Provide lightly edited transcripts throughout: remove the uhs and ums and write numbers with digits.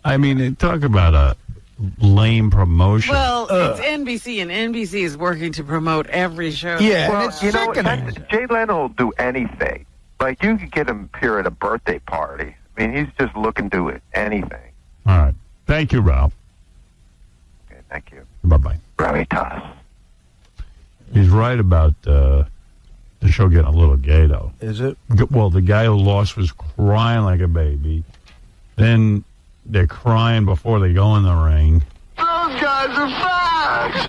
I mean, talk about a lame promotion. Well, it's NBC, and NBC is working to promote every show. Yeah, Well, and it's you know, sickening. Jay Leno will do anything. Like, you could get him here at a birthday party. I mean, he's just looking to do anything. All right. Thank you, Ralph. Okay, thank you. Bye-bye. Gravitas. He's right about the show getting a little gay, though. Is it? Well, the guy who lost was crying like a baby. Then they're crying before they go in the ring. Those guys are facts!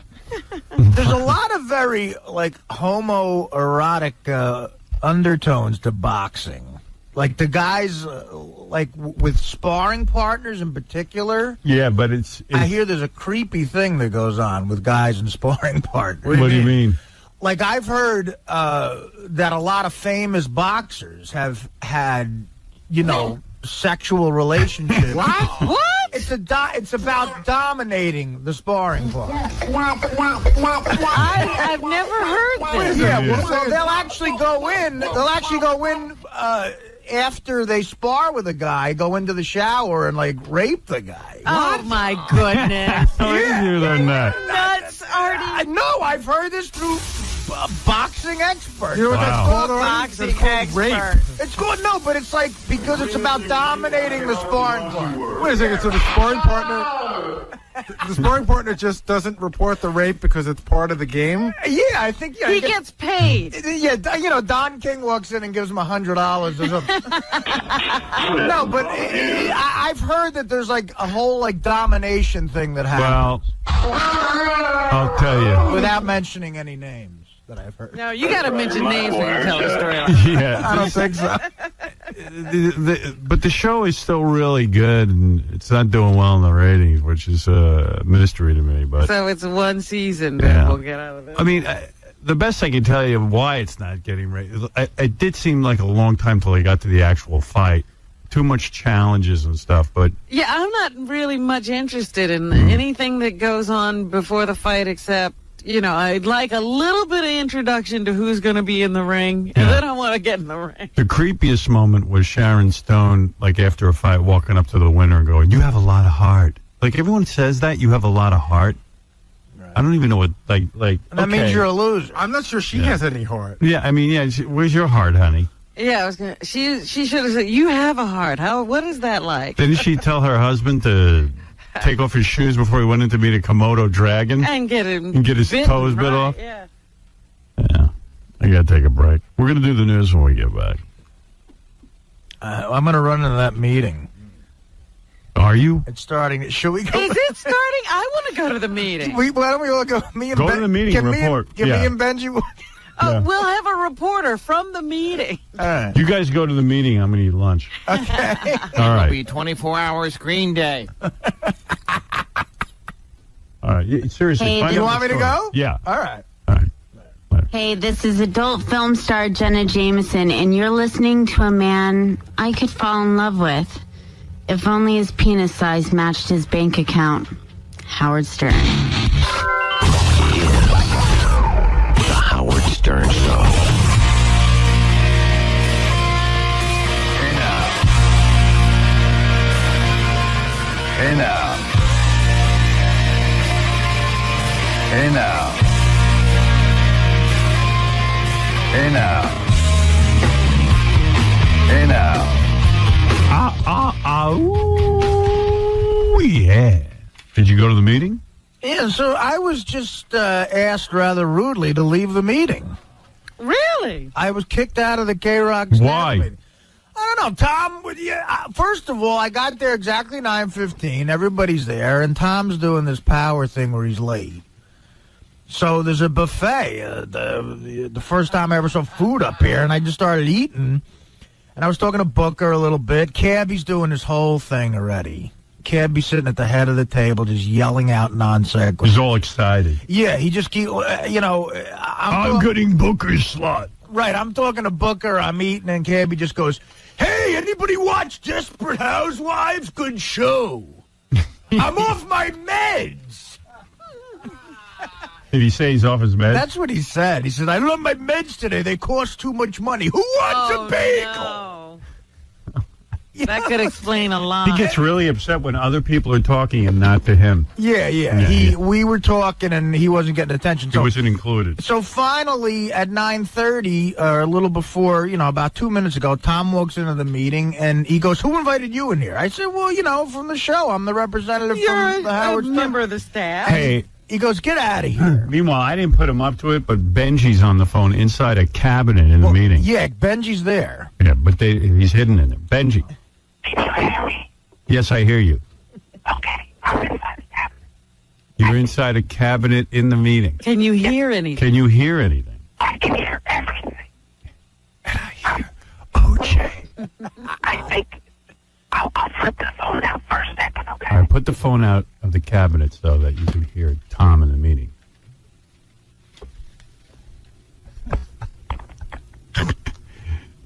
There's a lot of very, like, homoerotic undertones to boxing. Like, the guys, with sparring partners in particular. Yeah, but it's I hear there's a creepy thing that goes on with guys and sparring partners. What do you mean? Like, I've heard that a lot of famous boxers have had, sexual relationships. What? It's about dominating the sparring partner. I've never heard this. Yeah, well, they'll actually go in. After they spar with a guy, go into the shower and rape the guy. Oh my goodness! How easier than that? Nuts, Artie. No, I've heard this through boxing experts. You know what Wow. that's called, Artie? Boxing That's called expert. rape. It's good, but it's because it's about dominating the sparring partner. Wait a second, so the sparring partner just doesn't report the rape because it's part of the game? Yeah, I think He gets paid. Yeah, Don King walks in and gives him $100 or something. No, but I've heard that there's a whole domination thing that happens. Well, I'll tell you. Without mentioning any names that I've heard. No, you got to mention names when you tell a story. Yeah, I don't think so. But the show is still really good, and it's not doing well in the ratings, which is a mystery to me. But So it's one season Yeah. that we'll get out of it. I mean, the best I can tell you why it's not getting rated. It did seem like a long time till they got to the actual fight. Too much challenges and stuff, but Yeah, I'm not really much interested in anything that goes on before the fight except, I'd like a little bit of introduction to who's going to be in the ring, and then I want to get in the ring. the creepiest moment was Sharon Stone, after a fight, walking up to the winner and going, "You have a lot of heart." Everyone says that, you have a lot of heart. Right. I don't even know what, And that means you're a loser. I'm not sure she has any heart. Yeah, I mean, where's your heart, honey? Yeah, I was gonna. She should have said, "You have a heart." What is that like? Didn't she tell her husband to take off his shoes before he went in to meet a Komodo dragon? And get him. And get his toes bit off? Yeah. Yeah. I got to take a break. We're going to do the news when we get back. I'm going to run into that meeting. Are you? It's starting. Should we go? Is it starting? I want to go to the meeting. Why don't we all go? Me and Go to the meeting and report. Me and Benjy. Yeah. We'll have a reporter from the meeting. All right. You guys go to the meeting. I'm going to eat lunch. Okay. All right. It'll be 24-hour screen day. All right. Seriously. Hey, find Do you out want the me to story. go? Yeah. All right. All right. Hey, this is adult film star Jenna Jameson, and you're listening to a man I could fall in love with if only his penis size matched his bank account. Howard Stern. The Howard Stern Show. Hey now. Hey now. Hey now. Hey now. Ooh, yeah. Did you go to the meeting? Yeah, so I was just asked rather rudely to leave the meeting. Really? I was kicked out of the KROCK staff Why? meeting. I don't know, Tom. First of all, I got there exactly 9:15. Everybody's there, and Tom's doing this power thing where he's late. So there's a buffet. The first time I ever saw food up here, and I just started eating. And I was talking to Booker a little bit. Cabby's doing this whole thing already. Cabby's sitting at the head of the table, just yelling out non-sequiturs. He's all excited. Yeah, he just keep, I'm getting Booker's slot. Right, I'm talking to Booker, I'm eating, and Cabby just goes, "Hey, anybody watch Desperate Housewives? Good show. I'm off my meds." Did he say he's off his meds? That's what he said. He said, "I love my meds today. They cost too much money. Who wants a bagel?" No. That could explain a lot. He gets really upset when other people are talking and not to him. Yeah. We were talking and he wasn't getting attention. He wasn't included. So finally, at 9:30, or a little before, about 2 minutes ago, Tom walks into the meeting and he goes, "Who invited you in here?" I said, "Well, from the show. I'm the representative from the Howard Stern." Member of the staff. Hey. He goes, "Get out of here." Meanwhile, I didn't put him up to it, but Benjy's on the phone inside a cabinet in the meeting. Yeah, Benjy's there. Yeah, but he's hidden in there. Benjy. Can you hear me? Yes, I hear you. Okay, I'm inside the cabinet. You're inside a cabinet in the meeting. Can you hear anything? Can you hear anything? I can hear everything. And I hear OJ. I think I'll flip the phone out for a second, okay? All right, put the phone out of the cabinet so that you can hear Tom in the meeting.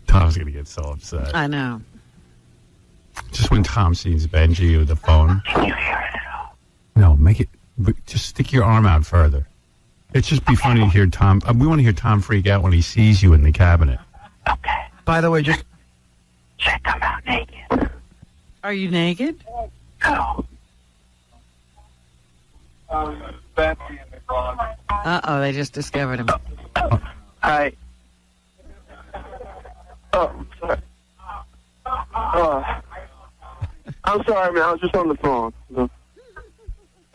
Tom's going to get so upset. I know. Just when Tom sees Benjy with the phone. Can you hear it at all? No, make it. Just stick your arm out further. It's just be funny to hear Tom. We want to hear Tom freak out when he sees you in the cabinet. Okay. By the way, just Check him out naked. Are you naked? Go. Uh-oh, they just discovered him. Hi. Oh, sorry. I'm sorry, man. I was just on the phone.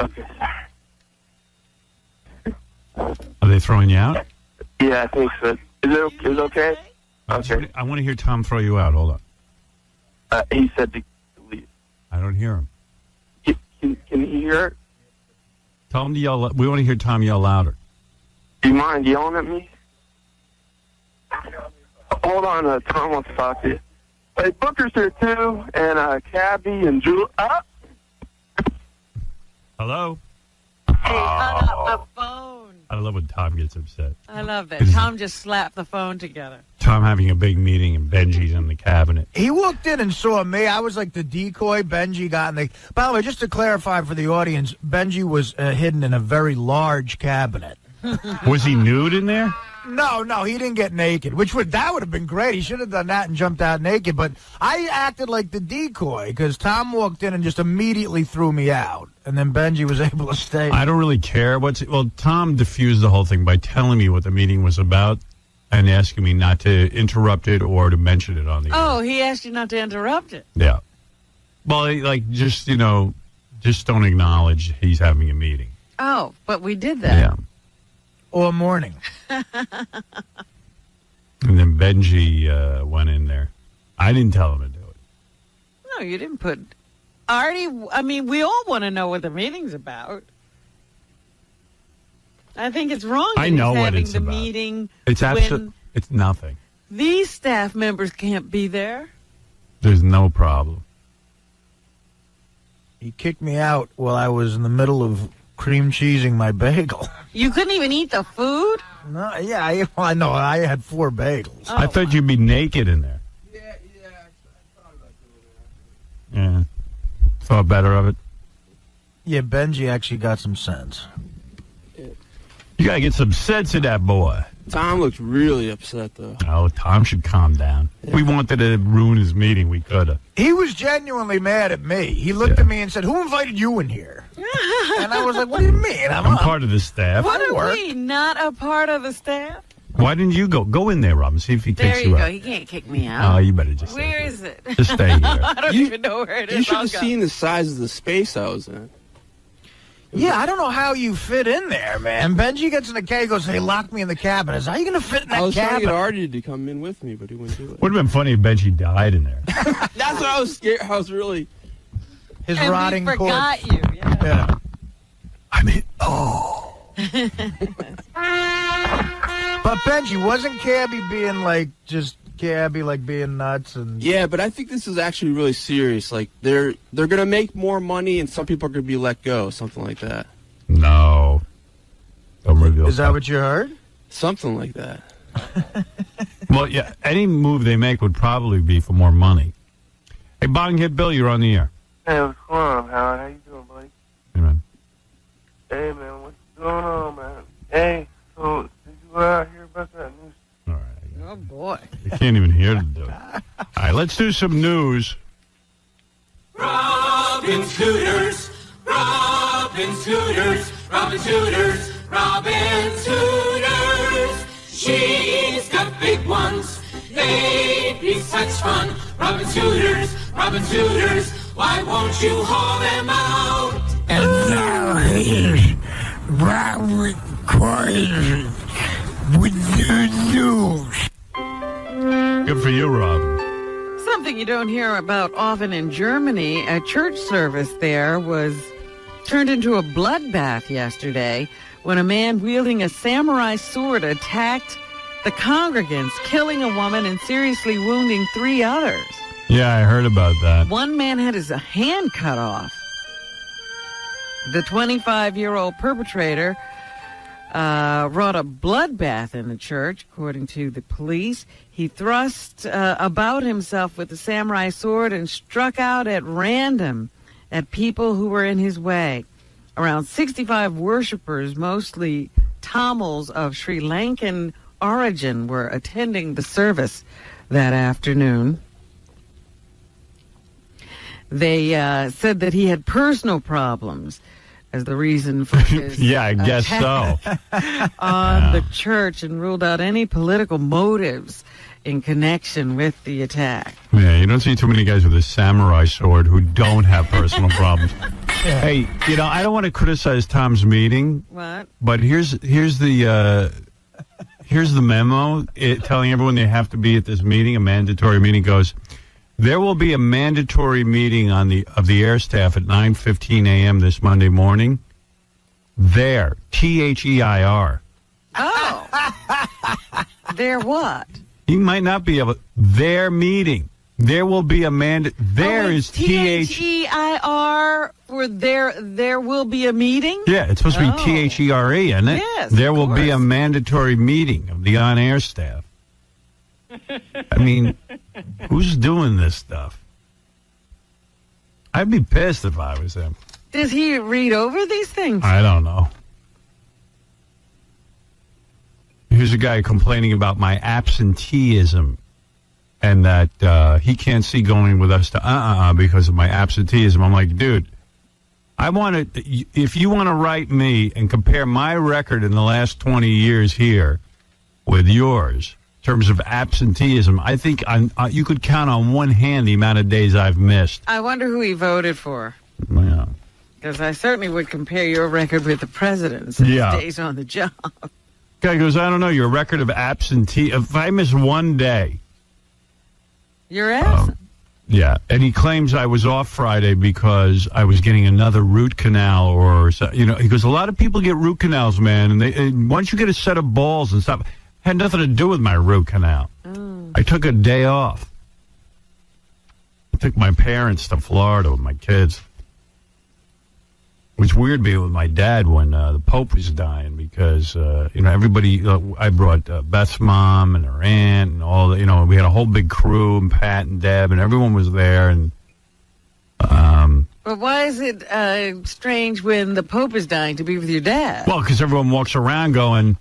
Okay, sorry. Are they throwing you out? Yeah, I think so. Is it okay? Okay. I want to hear Tom throw you out. Hold on. He said to leave. I don't hear him. Can you hear it? Tell him to yell. We want to hear Tom yell louder. Do you mind yelling at me? Hold on, Tom wants to talk to you. Hey, Booker's here too, and Cabby and Jewel. Hello? He hung up the phone. I love when Tom gets upset. I love that. Tom just slapped the phone together. Tom having a big meeting and Benjy's in the cabinet. he walked in and saw me. I was like the decoy. Benjy got in the. By the way, just to clarify for the audience, Benjy was hidden in a very large cabinet. Was he nude in there? No, he didn't get naked, that would have been great. He should have done that and jumped out naked. But I acted like the decoy because Tom walked in and just immediately threw me out, and then Benjy was able to stay. I don't really care. Tom diffused the whole thing by telling me what the meeting was about and asking me not to interrupt it or to mention it on the air. He asked you not to interrupt it. Yeah. Well, just don't acknowledge he's having a meeting. Oh, but we did that. Yeah. All morning. And then Benjy went in there. I didn't tell him to do it. No, you didn't put... Artie, we all want to know what the meeting's about. I think it's wrong that I know he's what having it's the about. meeting It's it's nothing. These staff members can't be there. There's no problem. He kicked me out while I was in the middle of cream cheesing my bagel. You couldn't even eat the food? No, yeah, I know. I had 4 bagels. I thought you'd be naked in there. Yeah. Thought better of it. Yeah, Benjy actually got some sense. You gotta get some sense in that boy. Tom looks really upset, though. Oh, Tom should calm down. Yeah. We wanted to ruin his meeting. We could have. He was genuinely mad at me. He looked at me and said, "Who invited you in here?" And I was like, "What do you mean? I'm part of the staff." What are we, not a part of the staff? Why didn't you go? Go in there, Rob, and see if he there kicks you out. There you go. He can't kick me out. Oh, you better just Where is it? Just stay here. I don't even know where it is. You should have seen the size of the space I was in. Yeah, I don't know how you fit in there, man. Benjy gets in the cage, goes, "Hey, lock me in the cabinet." How are you going to fit in that cabinet? I was trying to get Artie to come in with me, but he wouldn't do it. Would have been funny if Benjy died in there. That's what I was scared. I was really... His and rotting corpse. forgot you. Yeah. But Benjy, wasn't Cabby being being nuts and... Yeah, but I think this is actually really serious. Like, they're going to make more money and some people are going to be let go, something like that. No. Don't reveal Is that what you heard? Something like that. Well, yeah, any move they make would probably be for more money. Hey, Bong Hit Bill, you're on the air. Hey, what's going on, Howard? How you doing, buddy? Hey, man. Hey, man, what's going on, man? Hey, so, did you hear about that news? All right. Oh, boy. You can't even hear to do it. All right, let's do some news. Robin Hooters, Robin Hooters, Robin Hooters, Robin Hooters. She's got big ones, they'd be such fun. Robin Hooters, Robin Hooters, why won't you haul them out? And now here's Robin Hooters with the news. Good for you, Robin. Something you don't hear about often in Germany, a church service there was turned into a bloodbath yesterday when a man wielding a samurai sword attacked the congregants, killing a woman and seriously wounding 3 others. Yeah, I heard about that. One man had his hand cut off. The 25-year-old perpetrator wrought a bloodbath in the church, according to the police. He thrust about himself with the samurai sword and struck out at random at people who were in his way. Around 65 worshippers, mostly Tamils of Sri Lankan origin, were attending the service that afternoon. They said that he had personal problems as the reason for his yeah, I guess so. on the church, and ruled out any political motives in connection with the attack. Yeah, you don't see too many guys with a samurai sword who don't have personal problems. Yeah. Hey, I don't want to criticize Tom's meeting. What? But here's the memo telling everyone they have to be at this meeting, a mandatory meeting. Goes, there will be a mandatory meeting of the air staff at 9:15 a.m. this Monday morning. There, THEIR. Oh. There what? He might not be able. Their meeting. There will be a There is THEIR for there will be a meeting? Yeah, it's supposed to be THERE, isn't it? Yes. There will be a mandatory meeting of the on-air staff. I mean, who's doing this stuff? I'd be pissed if I was him. Does he read over these things? I don't know. Here's a guy complaining about my absenteeism and that he can't see going with us to because of my absenteeism. I'm like, dude, if you want to write me and compare my record in the last 20 years here with yours in terms of absenteeism, I think you could count on one hand the amount of days I've missed. I wonder who he voted for. Yeah. Because I certainly would compare your record with the president's days on the job. Guy goes, I don't know, your record of absentee. If I miss one day. You're absent. Yeah, and he claims I was off Friday because I was getting another root canal or, he goes, a lot of people get root canals, man, and once you get a set of balls and stuff, it had nothing to do with my root canal. I took a day off. I took my parents to Florida with my kids. It was weird being with my dad when the Pope was dying because, everybody, I brought Beth's mom and her aunt and all the, we had a whole big crew, and Pat and Deb, and everyone was there. And But why is it strange when the Pope is dying to be with your dad? Well, because everyone walks around going,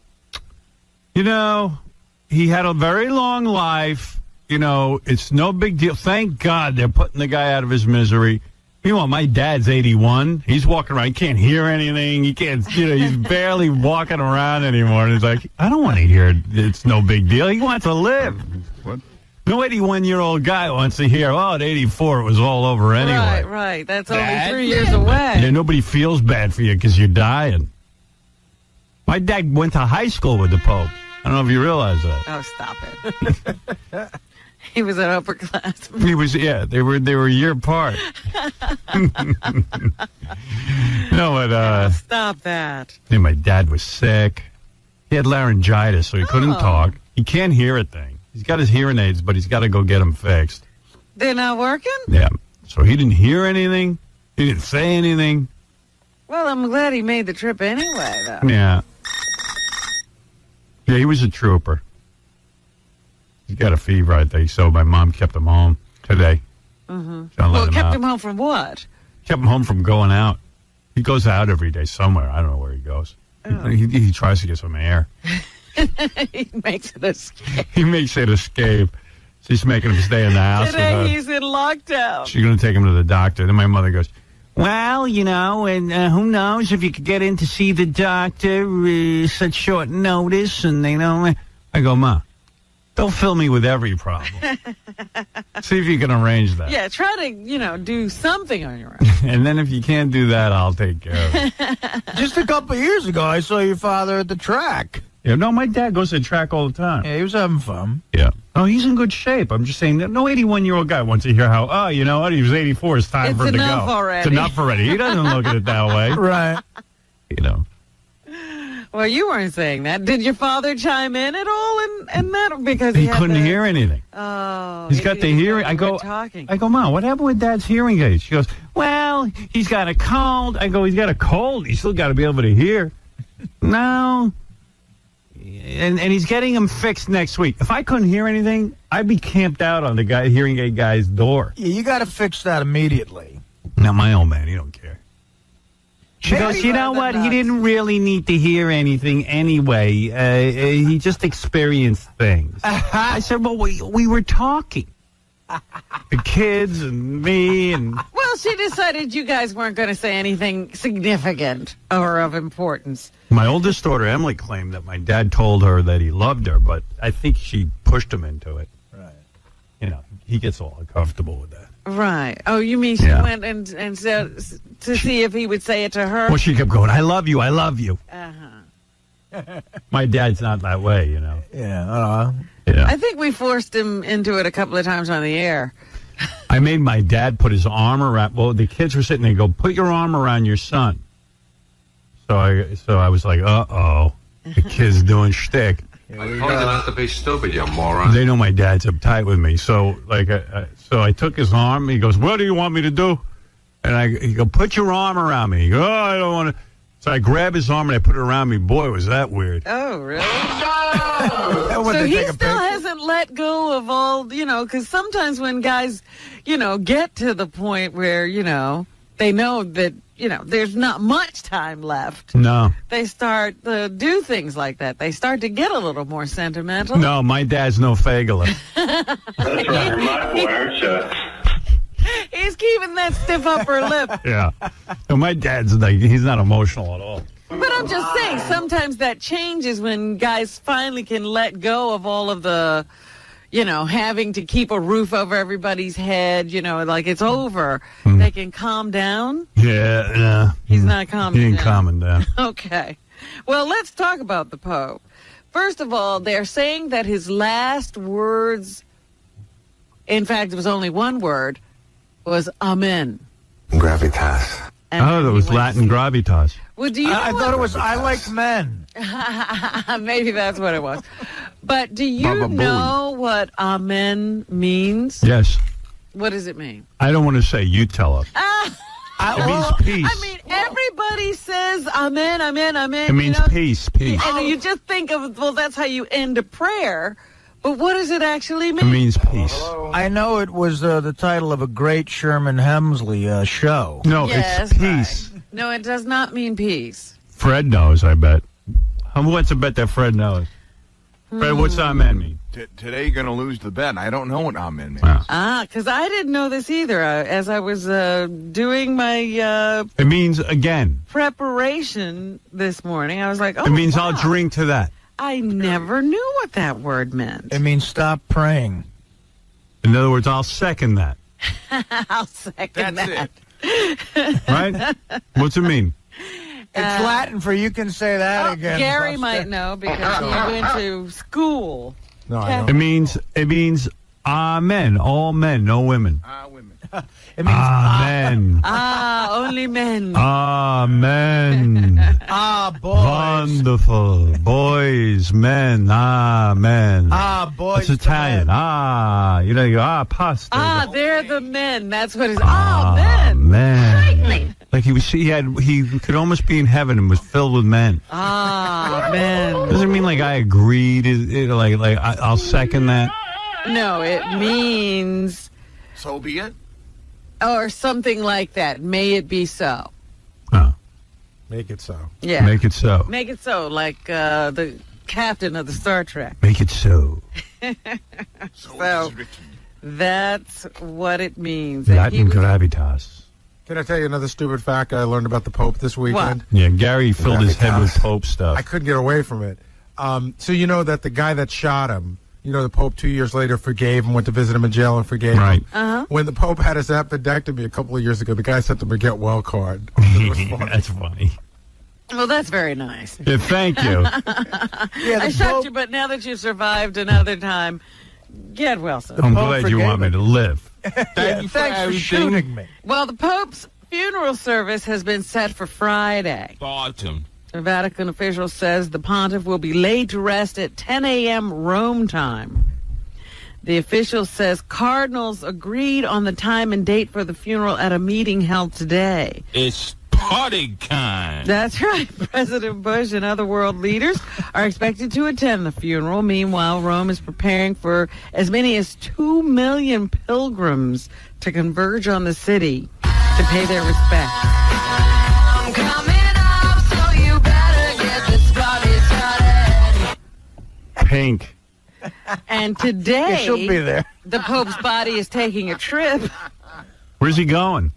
he had a very long life. It's no big deal. Thank God they're putting the guy out of his misery. Meanwhile, my dad's 81. He's walking around. He can't hear anything. He can't, he's barely walking around anymore. And he's like, I don't want to hear it's no big deal. He wants to live. What? No 81-year-old guy wants to hear, at 84 it was all over anyway. Right. That's only 3 years away. Yeah, nobody feels bad for you because you're dying. My dad went to high school with the Pope. I don't know if you realize that. Oh, stop it. He was an upperclassman. He was, yeah. They were a year apart. Stop that. Yeah, my dad was sick. He had laryngitis, so he couldn't talk. He can't hear a thing. He's got his hearing aids, but he's got to go get them fixed. They're not working? Yeah. So he didn't hear anything. He didn't say anything. Well, I'm glad he made the trip anyway, though. Yeah. Yeah, he was a trooper. He got a fever, I think, so my mom kept him home today. Mm-hmm. Well, kept him home from what? Kept him home from going out. He goes out every day somewhere. I don't know where he goes. Oh. He tries to get some air. He makes it escape. He makes it escape. She's making him stay in the house. Today he's in lockdown. She's going to take him to the doctor. Then my mother goes, well, you know, and who knows if you could get in to see the doctor such short notice. And they know. I go, Ma, don't fill me with every problem. See if you can arrange that. Yeah, try to, do something on your own. And then if you can't do that, I'll take care of it. Just a couple of years ago, I saw your father at the track. Yeah, no, my dad goes to the track all the time. Yeah, he was having fun. Yeah. Oh, he's in good shape. I'm just saying that no 81-year-old guy wants to hear how, you know what, he was 84, it's time for him to go. Already. It's enough already. He doesn't look at it that way. Right. You know. Well, you weren't saying that. Did your father chime in at all in that? Because he couldn't hear anything. Oh. He's got the hearing. I go, Mom, what happened with Dad's hearing aids? She goes, well, he's got a cold. I go, he's got a cold. He's still got to be able to hear. No. And he's getting them fixed next week. If I couldn't hear anything, I'd be camped out on the hearing aid guy's door. Yeah, you got to fix that immediately. Now, my old man, he don't care. She goes, you know what? He didn't really need to hear anything anyway. He just experienced things. I said, well, we were talking. The kids and me and... Well, she decided you guys weren't going to say anything significant or of importance. My oldest daughter, Emily, claimed that my dad told her that he loved her, but I think she pushed him into it. Right. You know, he gets all uncomfortable with that. Right. Oh, you mean she went and said to see if he would say it to her? Well, she kept going, I love you, I love you. Uh-huh. My dad's not that way, you know. Yeah. Yeah. I think we forced him into it a couple of times on the air. I made my dad put his arm around, well, the kids were sitting there and go, put your arm around your son. So I was like, uh-oh, the kid's doing shtick. I told you not to be stupid, you moron. They know my dad's uptight with me. So, I took his arm. He goes, what do you want me to do? And he go, put your arm around me. He goes, oh, I don't want to. So I grab his arm and I put it around me. Boy, was that weird. Oh, really? So he still hasn't let go of all, because sometimes when guys, get to the point where, they know that, there's not much time left. No. They start to do things like that. They start to get a little more sentimental. No, my dad's no fagula. That's right, my words. He's keeping that stiff upper lip. Yeah. No, my dad's he's not emotional at all. But I'm just saying, sometimes that changes when guys finally can let go of all of the, having to keep a roof over everybody's head, like it's over. They can calm down. Yeah. He's not calming down. He ain't calming down. Okay. Well, let's talk about the Pope. First of all, they're saying that his last words, in fact, it was only one word, was amen. Gravitas. That was Latin gravitas. Well, do you know I thought it was I like men. Maybe that's what it was. But do you know what amen means? Yes. What does it mean? I don't want to say. You tell us. It means peace. I mean, everybody says amen, amen, amen. It means peace. And you just think of, well, that's how you end a prayer. But what does it actually mean? It means peace. I know it was the title of a great 𝗫𝗿𝗄𝗄 show. No, Yes, it's peace. right. No, it does not mean peace. Fred knows, I bet. Who wants to bet that Fred knows? Fred, what's amen mean? Today you're going to lose the bet. I don't know what amen means. Because I didn't know this either. As I was doing my It means again. preparation this morning, I was like, oh, It means wow. I'll drink to that. I never knew what that word meant. It means stop praying. In other words, I'll second that. I'll second that. Right? What's it mean? It's Latin for you can say that again. Gary might know because he went to school. No, I don't. It means amen. All men, no women. Women. It means amen. Only men. Amen. boys. Wonderful. Boys, men, amen. Boys. It's Italian. You go, pasta. They're the men. That's what it's. Men. Man. Like he could almost be in heaven and was filled with men. Men. Doesn't mean like I agreed. I'll second that. No, it means. So be it. Or something like that. May it be so. Oh. Make it so. Yeah. Make it so. Make it so. Like the captain of the Star Trek. Make it so. So that's what it means. Latin gravitas. Can I tell you another stupid fact I learned about the Pope this weekend? What? Yeah, Gary filled his head with Pope stuff. I couldn't get away from it. So you know that the guy that shot him, the Pope 2 years later forgave him, went to visit him in jail and forgave him. Uh-huh. When the Pope had his appendectomy a couple of years ago, the guy sent him a get well card. That's funny. Well, that's very nice. Yeah, thank you. I shocked you, but now that you've survived another time, get well, son. I'm glad you want me to live. Thanks for shooting me. Well, the Pope's funeral service has been set for Friday. Bottom. The Vatican official says the pontiff will be laid to rest at 10 a.m. Rome time. The official says cardinals agreed on the time and date for the funeral at a meeting held today. It's party time. That's right. President Bush and other world leaders are expected to attend the funeral. Meanwhile, Rome is preparing for as many as 2 million pilgrims to converge on the city to pay their respects. I'm coming up, so you better get this party started. Pink. And today, Yeah, she'll be there. The Pope's body is taking a trip. Where's he going?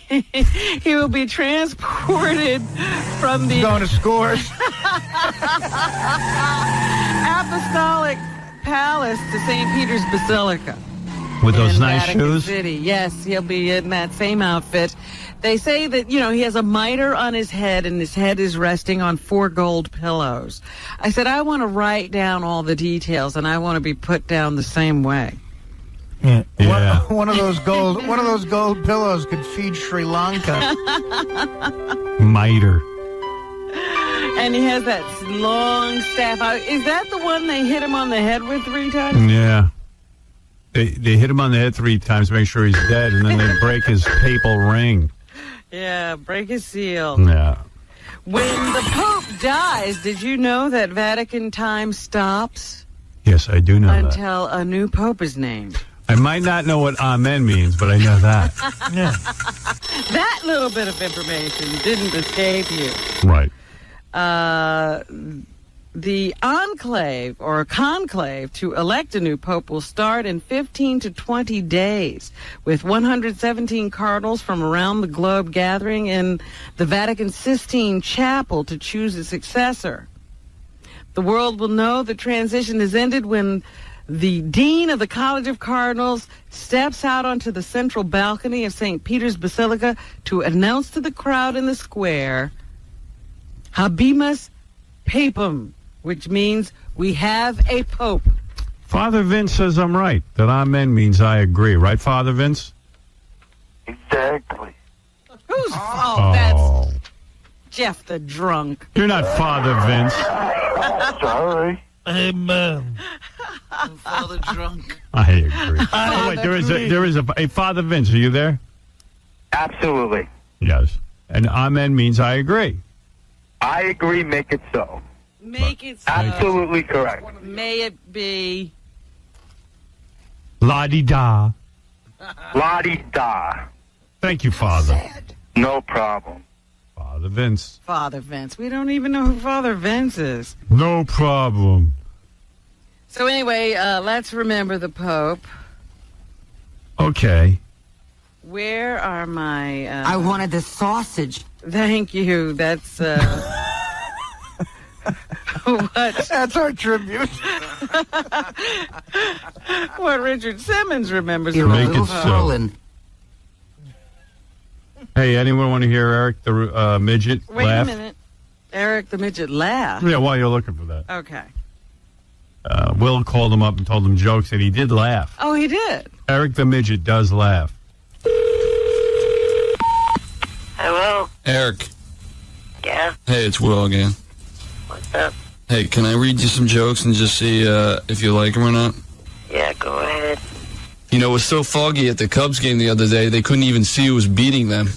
He will be transported from the Going to Scores. Apostolic Palace to St. Peter's Basilica. With those in nice Vatican shoes? City. Yes, he'll be in that same outfit. They say that, he has a mitre on his head, and his head is resting on 4 gold pillows. I said, I want to write down all the details, and I want to be put down the same way. Yeah. One of those gold pillows could feed Sri Lanka. Miter. And he has that long staff. Is that the one they hit him on the head with 3 times? Yeah. They hit him on the head 3 times to make sure he's dead, and then they break his papal ring. Yeah, break his seal. Yeah. When the Pope dies, did you know that Vatican time stops Yes, I do know that. until a new Pope is named? I might not know what amen means, but I know that. Yeah. That little bit of information didn't escape you. Right. The enclave or conclave to elect a new pope will start in 15 to 20 days, with 117 cardinals from around the globe gathering in the Vatican Sistine Chapel to choose a successor. The world will know the transition has ended when the Dean of the College of Cardinals steps out onto the central balcony of St. Peter's Basilica to announce to the crowd in the square, Habemus Papam, which means we have a pope. Father Vince says I'm right, that amen means I agree. Right, Father Vince? Exactly. Who's... Oh, that's Jeff the drunk. You're not Father Vince. Sorry. Amen. Father drunk. I agree. Oh, wait, there is a Father Vince. Are you there? Absolutely. Yes. And amen means I agree. I agree. Make it so. Make it so. Absolutely correct. May it be. La-di-da. La-di-da. Thank you, Father. No problem. Father Vince. Father Vince. We don't even know who Father Vince is. No problem. So anyway, let's remember the Pope. Okay. Where are my... I wanted the sausage. Thank you. That's... what? That's our tribute. What Richard Simmons remembers You're about Make a it little so. swollen. Hey, anyone want to hear Eric the midget Wait laugh? a minute. Eric the Midget laugh. Yeah, while you're looking for that. Okay. Will called him up and told him jokes, and he did laugh. Oh, he did? Eric the midget does laugh. Hello? Eric. Yeah? Hey, it's Will again. What's up? Hey, can I read you some jokes and just see if you like them or not? Yeah, go ahead. You know, it was so foggy at the Cubs game the other day, they couldn't even see who was beating them.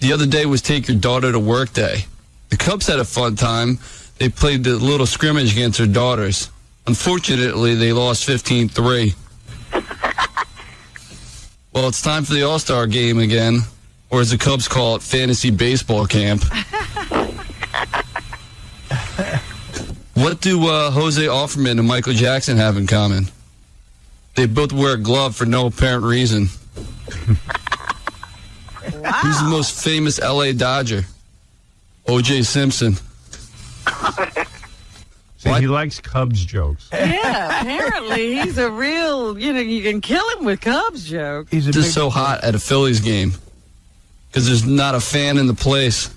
The other day was Take Your Daughter to Work Day. The Cubs had a fun time. They played the little scrimmage against their daughters. Unfortunately, they lost 15-3. Well, it's time for the All-Star game again, or as the Cubs call it, fantasy baseball camp. What do Jose Offerman and Michael Jackson have in common? They both wear a glove for no apparent reason. Wow. Who's the most famous L.A. Dodger? O.J. Simpson. See, he likes Cubs jokes. Yeah, apparently he's a real, you can kill him with Cubs jokes. He's just so hot at a Phillies game because there's not a fan in the place.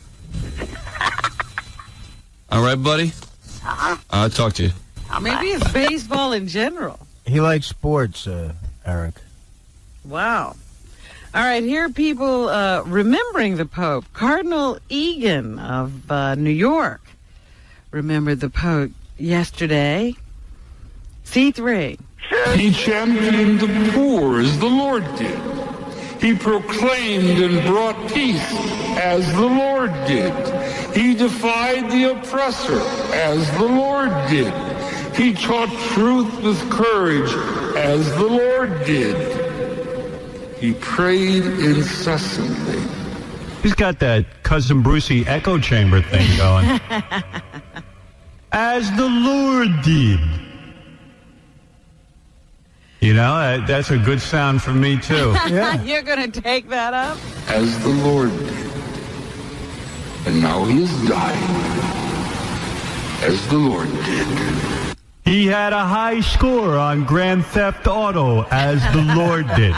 All right, buddy? I'll talk to you. Maybe it's baseball in general. He likes sports, Eric. Wow. All right, here are people remembering the Pope. Cardinal Egan of New York remembered the Pope yesterday. C3. He championed the poor as the Lord did. He proclaimed and brought peace as the Lord did. He defied the oppressor as the Lord did. He taught truth with courage as the Lord did. He prayed incessantly. He's got that Cousin Brucey echo chamber thing going. As the Lord did. You know, that's a good sound for me, too. Yeah. You're going to take that up? As the Lord did. And now he is dying. As the Lord did. He had a high score on Grand Theft Auto, as the Lord did.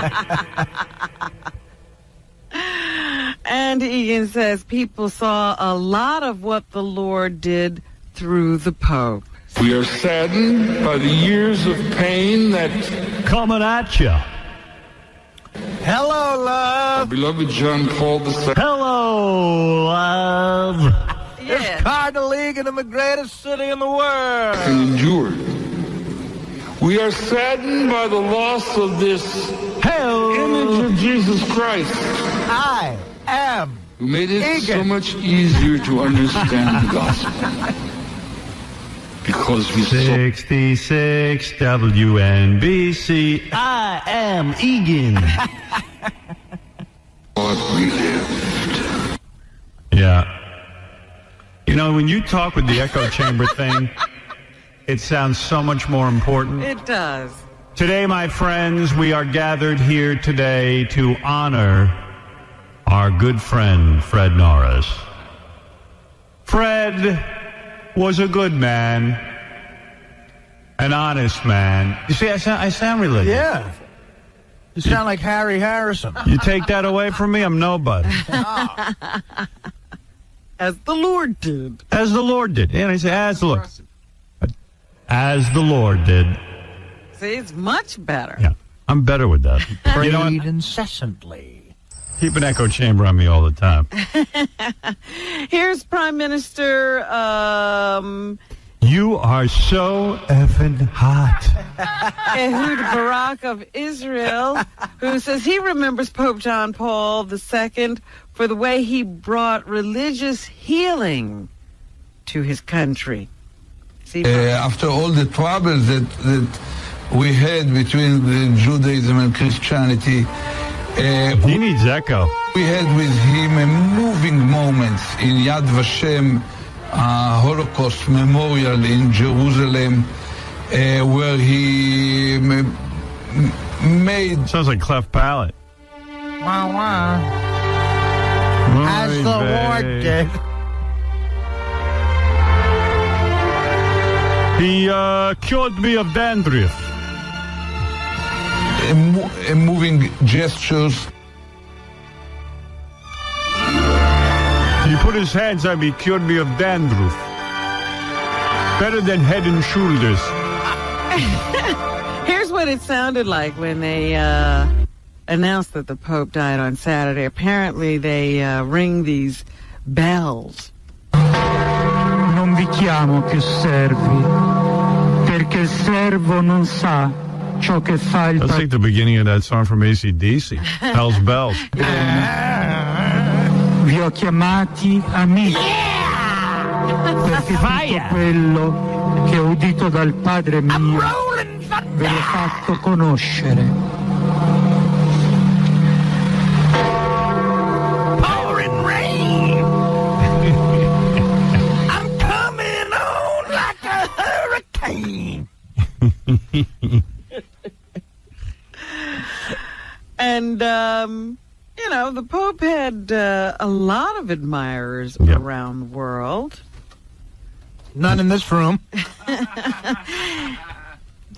And Egan says people saw a lot of what the Lord did through the Pope. We are saddened by the years of pain that coming at you. Hello, love. Our beloved John Paul II. Hello, love. It's Cardinal Egan in the greatest city in the world. And endured. We are saddened by the loss of this image of Jesus Christ. I am who made it Egan. So much easier to understand the gospel. Because we 66 WNBC. I am Egan. we lived. Yeah. You know, when you talk with the echo chamber thing, it sounds so much more important. It does. Today, my friends, we are gathered here today to honor our good friend, Fred Norris. Fred was a good man, an honest man. You see, I sound religious. Yeah. You sound like Harry Harrison. You take that away from me, I'm nobody. As the Lord did. As the Lord did. And I say, as the Lord. As the Lord did. See, it's much better. Yeah, I'm better with that. Prayed You know what? incessantly. Keep an echo chamber on me all the time. Here's Prime Minister, You are so effing hot. Ehud Barak of Israel, who says he remembers Pope John Paul II for the way he brought religious healing to his country. After all the troubles that we had between the Judaism and Christianity, he needs echo. We had with him a moving moment in Yad Vashem Holocaust Memorial in Jerusalem, where he made... Sounds like cleft palate. Wow, wow. As the Lord did. He cured me of dandruff. Moving gestures. He put his hands on me, cured me of dandruff. Better than Head and Shoulders. Here's what it sounded like when they announced that the Pope died on Saturday. Apparently they ring these bells. Non vi chiamo più servi, perché il servo non sa ciò che fa il That's like the beginning of that song from AC/DC. Hell's Bells. Vi ho chiamati amici, perché tutto quello che ho udito dal Padre mio ve l'ho fatto conoscere. Pouring rain. I'm coming on like a the Pope had a lot of admirers around the world. None in this room.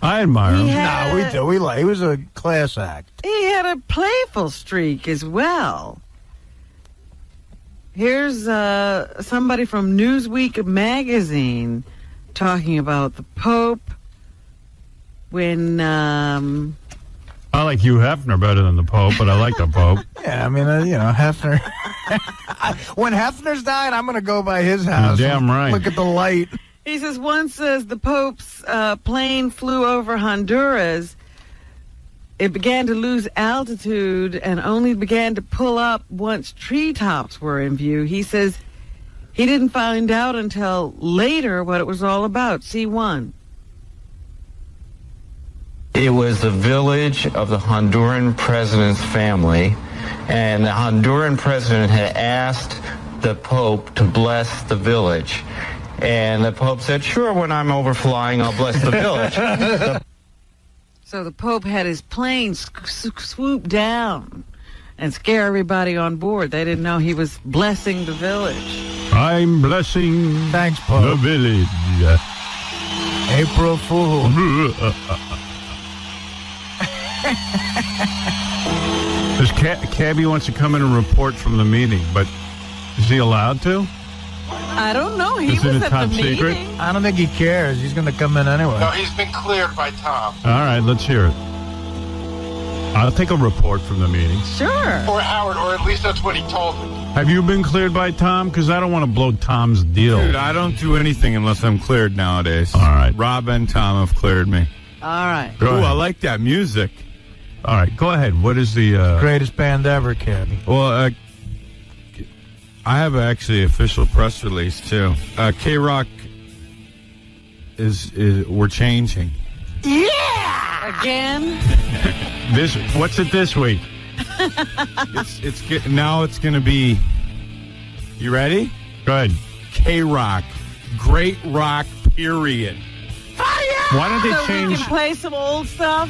I admire him. No, we do. He was a class act. He had a playful streak as well. Here's somebody from Newsweek magazine talking about the Pope when... I like Hugh Hefner better than the Pope, but I like the Pope. Yeah, I mean, Hefner. When Hefner's dying, I'm going to go by his house. You're damn right. Look at the light. He says once as the Pope's plane flew over Honduras, it began to lose altitude and only began to pull up once treetops were in view. He says he didn't find out until later what it was all about. C1. It was the village of the Honduran president's family, and the Honduran president had asked the Pope to bless the village. And the Pope said, sure, when I'm overflying, I'll bless the village. So the Pope had his plane swoop down and scare everybody on board. They didn't know he was blessing the village. I'm blessing the village. April Fool. This Cabbie wants to come in and report from the meeting, but is he allowed to? I don't know. He Is it was a at top the secret? meeting. I don't think he cares. He's going to come in anyway. No, he's been cleared by Tom. All right, let's hear it. I'll take a report from the meeting. Sure. Or Howard, or at least that's what he told me. Have you been cleared by Tom? Because I don't want to blow Tom's deal. Dude, I don't do anything unless I'm cleared nowadays. All right. Rob and Tom have cleared me. All right. Go Ooh, ahead. I like that music. All right, go ahead. What is the... Greatest band ever, Cabbie. Well, I have actually official press release, too. KROCK is we're changing. Yeah! Again? What's it this week? Now it's going to be... You ready? Go ahead. KROCK. Great rock, period. Why don't they So change... we can play some old stuff?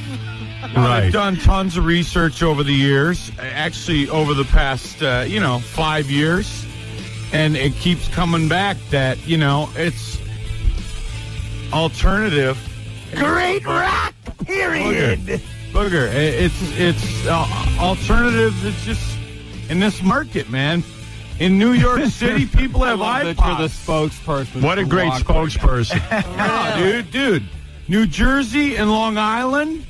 Right. I've done tons of research over the years, actually over the past, 5 years, and it keeps coming back that, it's alternative. Great rock, period. Booger, it's alternative. It's just in this market, man. In New York City, people have iPods. That you're the spokesperson. What a great spokesperson. No, dude. New Jersey and Long Island,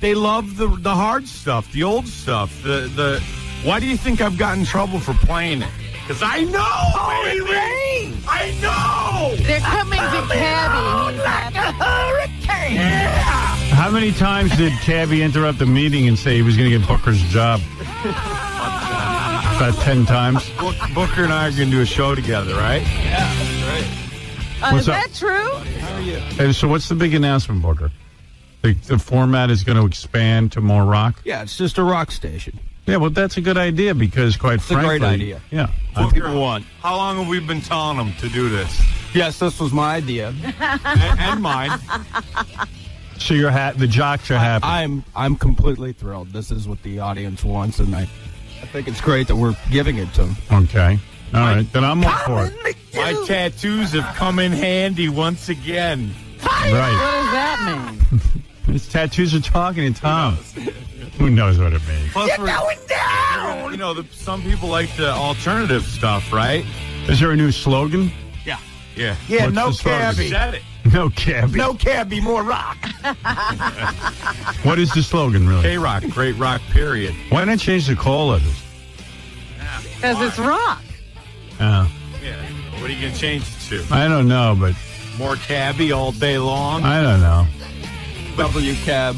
they love the hard stuff, the old stuff. The why do you think I've gotten in trouble for playing it? Because I know, Holy baby. rain! I know. They're coming to Cabbie. Like a hurricane. Yeah. How many times did Cabbie interrupt the meeting and say he was going to get Booker's job? About 10 times. Booker and I are going to do a show together, right? Yeah, that's right. What's Is up? that true? How are you? Hey, so what's the big announcement, Booker? The format is going to expand to more rock? Yeah, it's just a rock station. Yeah, well, that's a good idea because, quite frankly... a great idea. Yeah. What people want. How long have we been telling them to do this? Yes, this was my idea. and mine. So the jocks are happy. I'm completely thrilled. This is what the audience wants, and I think it's great that we're giving it to them. Okay. All right. Then I'm up for it. My tattoos have come in handy once again. Right. What does that mean? His tattoos are talking to Tom. Who knows what it means? Plus, you're going down! Some people like the alternative stuff, right? Is there a new slogan? Yeah. Yeah, What's no the slogan? Cabbie. Said it. No Cabbie. No Cabbie, more rock. What is the slogan, really? KROCK, great rock, period. Why not change the call letters? Because it's rock. Yeah. What are you going to change it to? I don't know, but... More Cabbie all day long? I don't know. WCAB.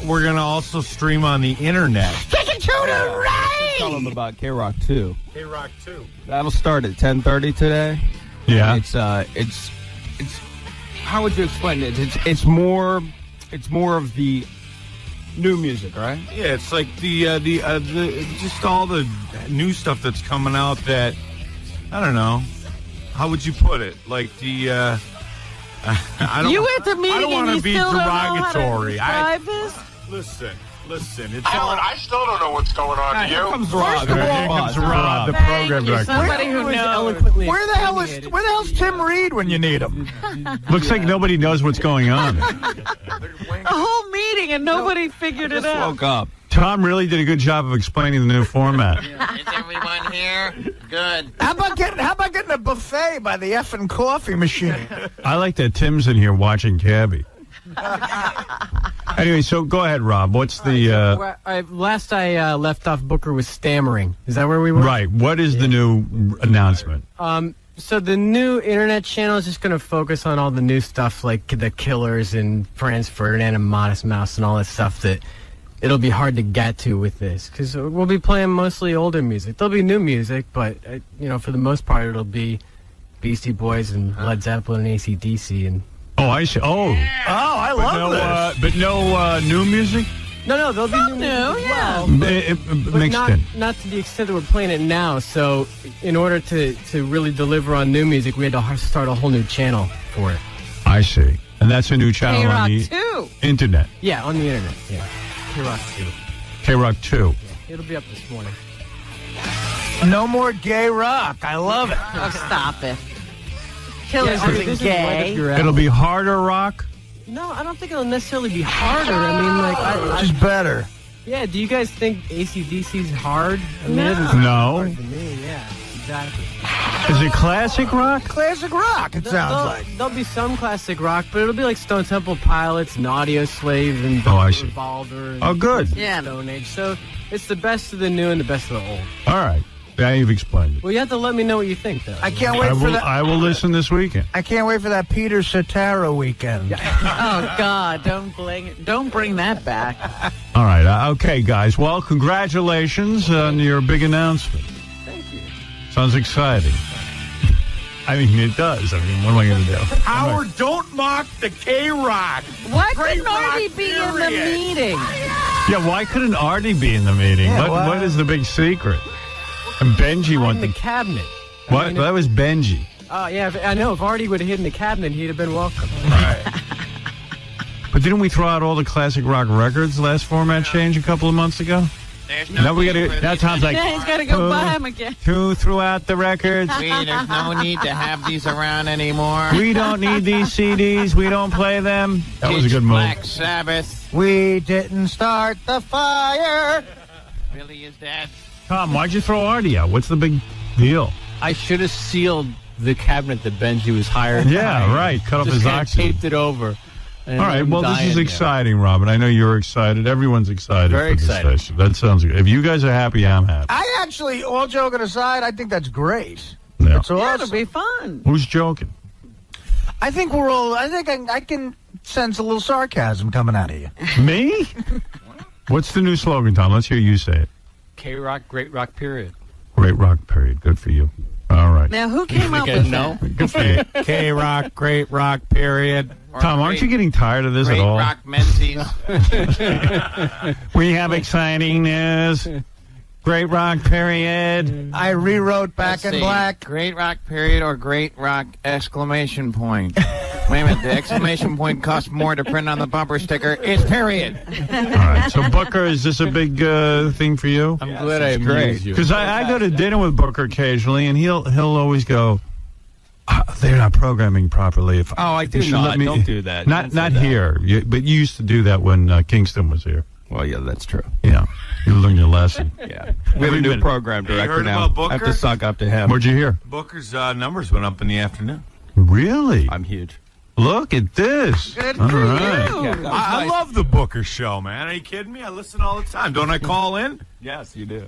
We're gonna also stream on the internet. Take it to the right. Tell them about KROCK 2. KROCK 2. That'll start at 10:30 today. Yeah. It's how would you explain it? It's more of the new music, right? Yeah, it's like the just all the new stuff that's coming out that I don't know. How would you put it? Like the I don't. You at the meeting I don't want and to you be still derogatory. don't know how to describe this? Listen. Listen, it's Alan, I still don't know what's going on. Here You? comes Rob. First of all, Here comes Rob, the Thank program you, director. somebody who was knows. eloquently Where the hell's Tim Reed when you need him? Looks like nobody knows what's going on. A whole meeting and nobody figured it out. Woke up. Tom really did a good job of explaining the new format. Is everyone here? Good. How about getting a buffet by the effing coffee machine? I like that Tim's in here watching Cabby. Anyway, so go ahead, Rob. What's the... Last I left off, Booker was stammering. Is that where we were? Right. What is the new announcement? So the new internet channel is just going to focus on all the new stuff like The Killers and Franz Ferdinand and Modest Mouse and all that stuff that it'll be hard to get to with this because we'll be playing mostly older music. There'll be new music, but for the most part, it'll be Beastie Boys and Led Zeppelin and AC/DC and. Oh, I see. Oh, I love this. But no new music. No, there'll be new music as well. But mixed in. Not to the extent that we're playing it now. So, in order to really deliver on new music, we had to start a whole new channel for it. I see, and that's a new channel on the KROCK 2. internet. Yeah, on the internet. Yeah, KROCK 2. KROCK 2. Yeah, it'll be up this morning. No more gay rock. I love it. Oh, stop it. Killers this isn't is gay. It'll be harder rock. No, I don't think it'll necessarily be harder. I mean, like, Just better. Yeah, do you guys think AC/DC's hard? I mean, No. it doesn't sound No. hard to me. Yeah, exactly. Is it classic rock? Classic rock, it sounds like. There'll be some classic rock, but it'll be like Stone Temple Pilots and Audio Slave and I see. Revolver. And Oh, good. Yeah. Stone Age. So it's the best of the new and the best of the old. All right. Yeah, you've explained it. Well, you have to let me know what you think, though. I can't wait for that. I will listen this weekend. I can't wait for that Peter Cetera weekend. Oh God! Don't bring that back. All right. Okay, guys. Well, congratulations on your big announcement. Thank you. Sounds exciting. I mean, it does. I mean, what am I going to do? Howard, don't mock the KROCK. Why Great couldn't Artie rock, be in the period. meeting? Yeah, why couldn't Artie be in the meeting? Yeah, What is the big secret? And Benjy In wanted the cabinet. What? I mean, Well, that was Benjy. Oh, yeah, I know. If Artie would have hidden the cabinet, he'd have been welcome. But didn't we throw out all the classic rock records last format change a couple of months ago? Now we got to. Now Tom's like, Yeah, he's got to go buy him again. who threw out the records? There's no need to have these around anymore. We don't need these CDs. We don't play them. That was a good move. Black Sabbath. We didn't start the fire. Billy is dead. Tom, why'd you throw Artie out? What's the big deal? I should have sealed the cabinet that Benjy was hired. Yeah, right. Cut off Just his kinda oxygen. taped it over. All right. Well, this is exciting, Robin. I know you're excited. Everyone's excited. Very for this excited. station. That sounds good. If you guys are happy, I'm happy. I actually, all joking aside, I think that's great. Yeah. It's Yeah, awesome. it'll be fun. Who's joking? I think we're all. I think I can sense a little sarcasm coming out of you. Me? What's the new slogan, Tom? Let's hear you say it. KROCK, great rock period. Great rock period. Good for you. All right. Now, who came up with No? Good for you. KROCK, great rock, period. Tom, aren't you getting tired of this at Great all? rock menses. We have exciting news. Great rock period. I rewrote Back Let's in see. Black. Great rock period or great rock exclamation point. Wait a minute, the exclamation point costs more to print on the bumper sticker. It's period. All right. So, Booker, is this a big thing for you? I'm glad I amused you. Because I go to dinner with Booker occasionally, and he'll always go, they're not programming properly. I do you should not. let me-" Don't do that. Not Don't say that. here, but you used to do that when Kingston was here. Well, yeah, that's true. Yeah. You learned your lesson. Yeah. We have a new program director heard now. about Booker? I have to suck up to him. What'd you hear? Booker's numbers went up in the afternoon. Really? I'm huge. Look at this. Good All for right. you. Yeah, that was I nice. love the Booker show, man. Are you kidding me? I listen all the time. Don't I call in? Yes, you do.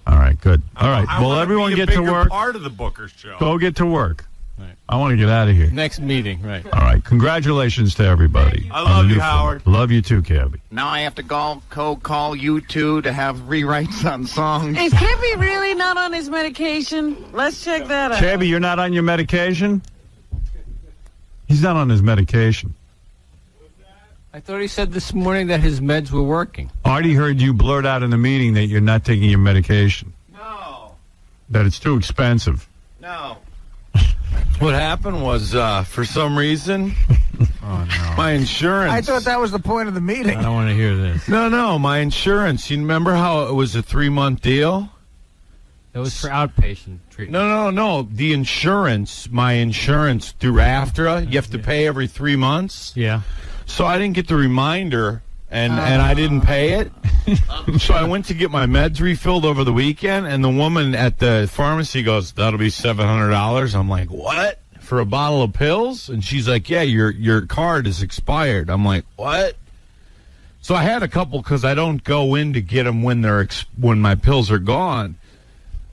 All right, good. All right. I Well, wanna everyone be a get to bigger work. Part of the Booker show. Go get to work. Right. I want to get out of here. Next meeting, right. All right. Congratulations to everybody. I on love the you, new Howard. format. Love you too, Cabby. Now I have to call you two to have rewrites on songs. Is Kippy really not on his medication? Let's check that out. Cabby, you're not on your medication? He's not on his medication. I thought he said this morning that his meds were working. Artie heard you blurt out in the meeting that you're not taking your medication. No. That it's too expensive. No. What happened was, for some reason, Oh, no. My insurance. I thought that was the point of the meeting. I don't want to hear this. No, my insurance. You remember how it was a 3-month deal? That was for outpatient treatment. No. The insurance, my insurance through AFTRA, you have to pay every 3 months. Yeah. So I didn't get the reminder, and I didn't pay it. So I went to get my meds refilled over the weekend, and the woman at the pharmacy goes, "That'll be $700." I'm like, "What? For a bottle of pills?" And she's like, "Yeah, your card is expired." I'm like, "What?" So I had a couple because I don't go in to get them when when my pills are gone.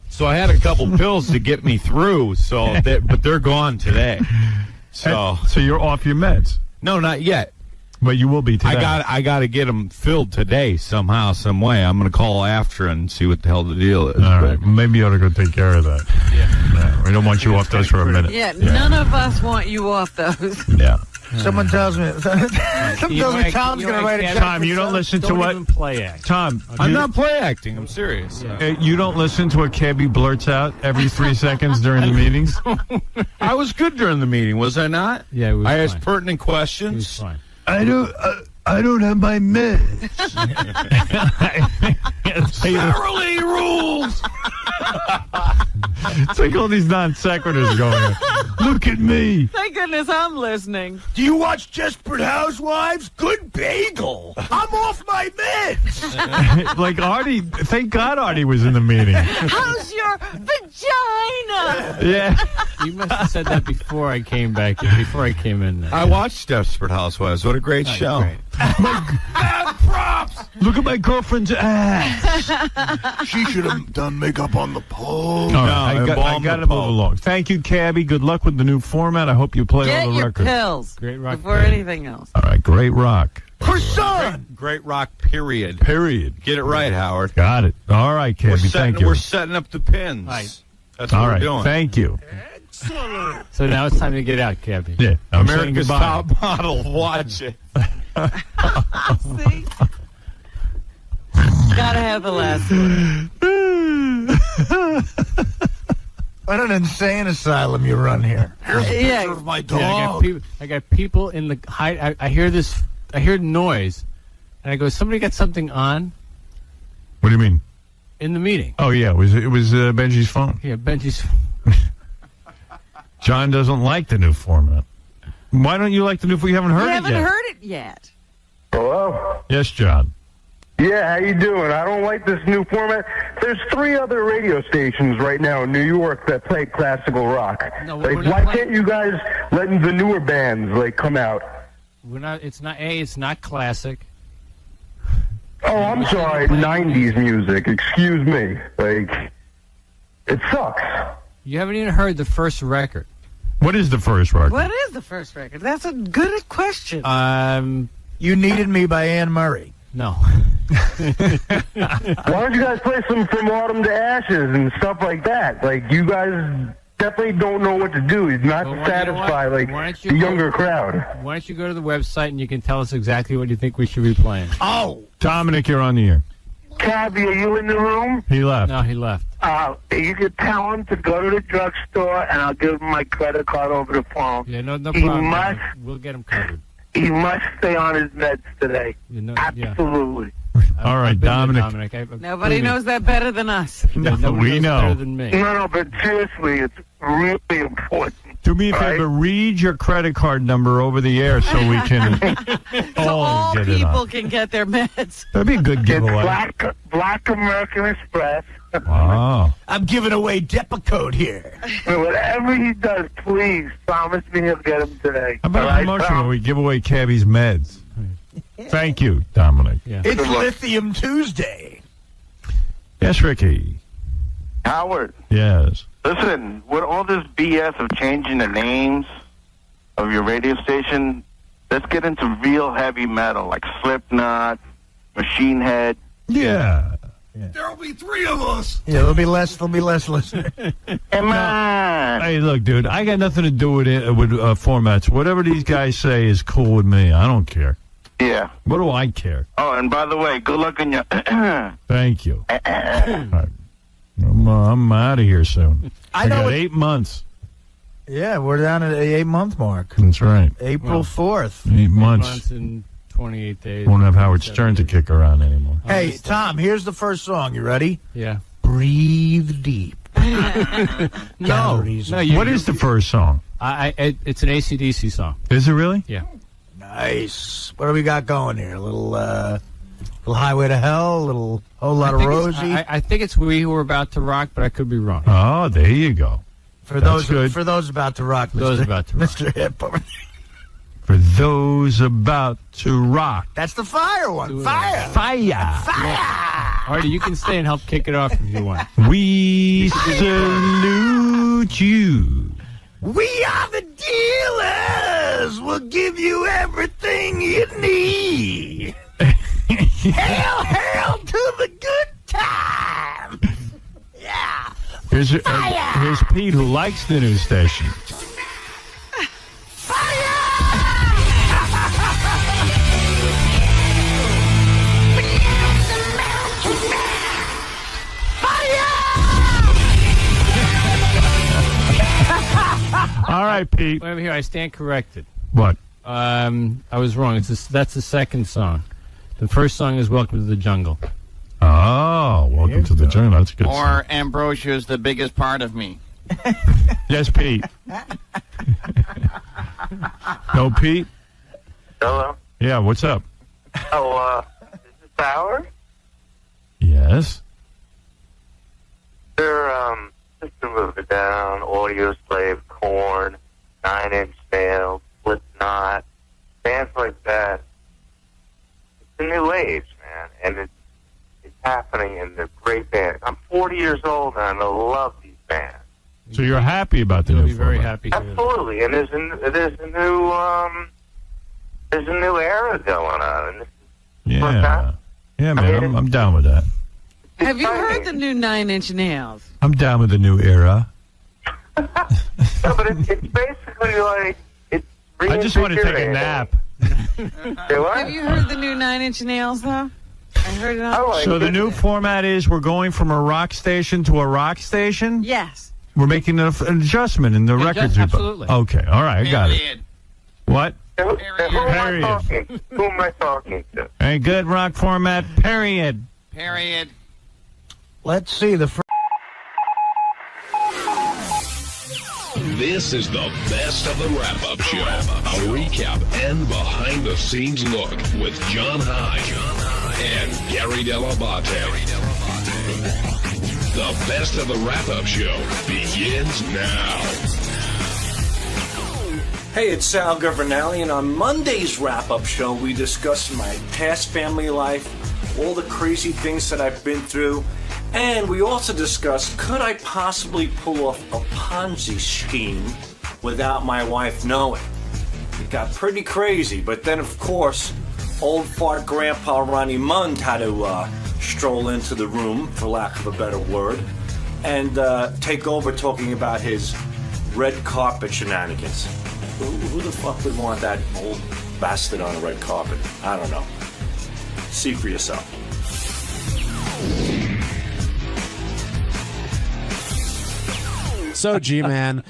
So I had a couple pills to get me through. But they're gone today. So you're off your meds? No, not yet. But you will be today. I got to get them filled today somehow, some way. I'm going to call after and see what the hell the deal is. All right. Maybe you ought to go take care of that. Yeah. We don't want you off those for a minute. Yeah, none of us want you off those. Yeah. Someone tells me Tom's going to write a check. Tom, you don't listen to what? Even play act. Tom, I'm not play acting. I'm serious. You don't listen to what Cabby blurts out every 3 seconds during the meetings? I was good during the meeting, was I not? Yeah, it was I asked fine. pertinent questions. It was fine. I don't have my meds. Thoroughly rules. It's like all these non sequiturs going on. Look at me. Thank goodness I'm listening. Do you watch Desperate Housewives? Good bagel. I'm off my meds. Like Artie, thank God Artie was in the meeting. How's your vagina? Yeah. You must have said that before I came in there. I watched Desperate Housewives. What a great show. Great. Bad props. Look at my girlfriend's ass. She should have done makeup on the pole. No, I got to move along. Thank you, Cabby. Good luck with the new format. I hope you play Get all the your records. pills Great rock before anything else. All right, great rock. Her son. Great rock, period. Period. Get it right, Howard. Got it. All right, Cabby. Thank you. We're setting up the pins. Right. That's what all we're right. doing. Thank you. Excellent. So now it's time to get out, Cabby. Yeah, I'm America's saying goodbye. Top Model. Watch it. See? Gotta have the last one. What an insane asylum you run here. Here's a picture of my dog. Yeah, I got people in the height. I hear this. I hear noise, and I go, "Somebody got something on." What do you mean? In the meeting. Oh yeah, it was Benji's phone. Yeah, Benji's. John doesn't like the new format. Why don't you like the new format? You haven't heard You it haven't yet. heard it yet. Hello? Yes, John. Yeah, how you doing? I don't like this new format. There's 3 other radio stations right now in New York that play classical rock. No, like, we're not why playing- can't you guys let the newer bands come out? We're not. It's not. It's not classic. Oh, I'm sorry, 90s music. Excuse me. It sucks. You haven't even heard the first record. What is the first record? What is the first record? That's a good question. You Needed Me by Anne Murray. No. Why don't you guys play some From Autumn to Ashes and stuff like that? You guys definitely don't know what to do. It's not Well, satisfy Why don't you the go- younger crowd. Why don't you go to the website and you can tell us exactly what you think we should be playing? Oh, Dominic, you're on the air. Cabby, are you in the room? He left. No, he left. You could tell him to go to the drugstore, and I'll give him my credit card over the phone. Yeah, no He problem. must- We'll get him covered. He must stay on his meds today. Yeah. Absolutely. All right, I've been there, Dominic. Nobody knows that better than us. Nobody we knows know. better than me. No, but seriously, it's really important. Do me a favor, read your credit card number over the air so we can all get it People on. can get their meds. That'd be a good It's giveaway. Black American Express. Wow. I'm giving away Depakote here. Whatever he does, please promise me he'll get him today. How about All a right, promotion pal? where we give away Cabby's meds? Thank you, Dominic. Yeah. It's Lithium Tuesday. Yes, Ricky. Howard, Yes. listen, with all this BS of changing the names of your radio station, let's get into real heavy metal like Slipknot, Machine Head. Yeah. There'll be 3 of us. Yeah, there'll be less listeners. Come on. Hey, look, dude, I got nothing to do with formats. Whatever these guys say is cool with me. I don't care. Yeah. What do I care? Oh, and by the way, good luck in your... Thank you. All right. I'm out of here soon. I know got what- 8 months. Yeah, we're down at the 8-month mark. That's right. April 4th. 8 8 months. months and 28 days. Won't have Howard Stern to kick around anymore. Hey, Tom, here's the first song. You ready? Yeah. Breathe deep. No. What is the first song? It's an AC/DC song. Is it really? Yeah. Nice. What do we got going here? A little Highway to Hell, a little Whole Lot of Rosie. I think it's We Who Were About to Rock, but I could be wrong. Oh, there you go. For That's those about to rock, those about to rock. Mr. Hip. For those about to rock. That's the fire one. Fire. Artie, you can stay and help kick it off if you want. We salute you. We are the dealers. We'll give you everything you need. Hail to the good times. Yeah. Here's Pete, who likes the new station. All right, Pete. Wait here, I stand corrected. What? I was wrong. That's the second song. The first song is Welcome to the Jungle. Oh, Welcome to the Jungle. That's a good song. Or Ambrosia's The Biggest Part of Me. Yes, Pete. No, Pete? Hello? Yeah, what's up? Oh, is this Howard? Yes. They're, System of a Down, Audio Slave, Korn, 9 Inch Nails, Slipknot, bands like that. It's a new age, man, and it's happening, and they're great bands. I'm 40 years old, and I love these bands. So you're happy about the You'll new be very format? happy. Absolutely, and there's a new era going on, and this is what's Yeah. happening. Yeah, man, I'm down with that. Have you heard the new 9 Inch Nails? I'm down with the new era. No, but it's basically like it's. I just want to take a nap. Say what? Have you heard the new 9 Inch Nails, though? I heard it on. So the new format is we're going from a rock station to a rock station? Yes. We're making an adjustment in the records. Absolutely. Okay, all right, I got it. What? Who am I talking to? A good rock format, period. Period. Let's see the This is the best of the wrap-up show. A recap and behind-the-scenes look with John High and Gary Dell'Abate. The best of the wrap-up show begins now. Hey, it's Sal Governale, and on Monday's wrap-up show, we discuss my past family life, all the crazy things that I've been through, and we also discussed, could I possibly pull off a Ponzi scheme without my wife knowing? It got pretty crazy, but then, of course, old fart grandpa Ronnie Mund had to stroll into the room, for lack of a better word, and take over talking about his red carpet shenanigans. Who the fuck would want that old bastard on a red carpet? I don't know. See for yourself. So, G-Man,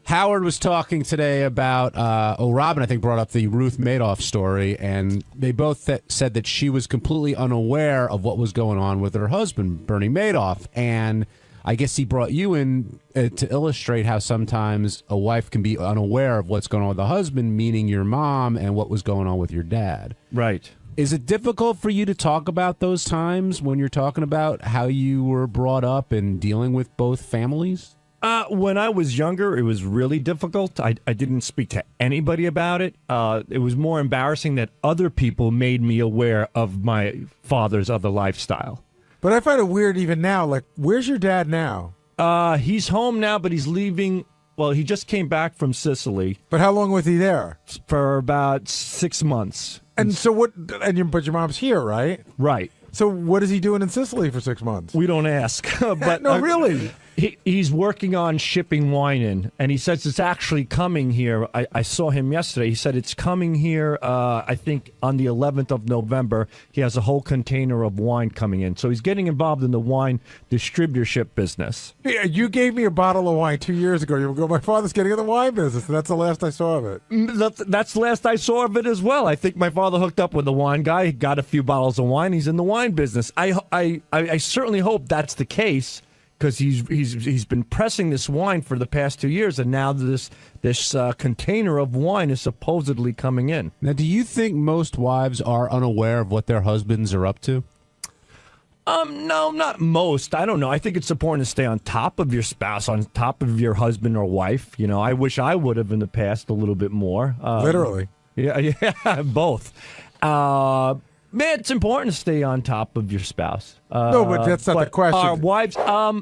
Howard was talking today about, Robin, I think, brought up the Ruth Madoff story, and they both said that she was completely unaware of what was going on with her husband, Bernie Madoff, and I guess he brought you in to illustrate how sometimes a wife can be unaware of what's going on with the husband, meaning your mom, and what was going on with your dad. Right. Is it difficult for you to talk about those times when you're talking about how you were brought up and dealing with both families? When I was younger, it was really difficult. I didn't speak to anybody about it. It was more embarrassing that other people made me aware of my father's other lifestyle. But I find it weird even now. Like, where's your dad now? He's home now, but he's leaving. Well, he just came back from Sicily. But how long was he there? For about 6 months. And so what? But your mom's here, right? Right. So what is he doing in Sicily for 6 months? We don't ask. But no, really. He's working on shipping wine in, and he says it's actually coming here. I saw him yesterday. He said it's coming here, I think, on the 11th of November. He has a whole container of wine coming in. So he's getting involved in the wine distributorship business. Yeah, you gave me a bottle of wine 2 years ago. You go, my father's getting in the wine business, and that's the last I saw of it. That's the last I saw of it as well. I think my father hooked up with the wine guy. He got a few bottles of wine. He's in the wine business. I certainly hope that's the case, because he's been pressing this wine for the past 2 years, and now this container of wine is supposedly coming in. Now, do you think most wives are unaware of what their husbands are up to? No, not most. I don't know. I think it's important to stay on top of your spouse, on top of your husband or wife. You know, I wish I would have in the past a little bit more. Literally. Yeah, both. Man, it's important to stay on top of your spouse. No, but that's not the question. Our wives,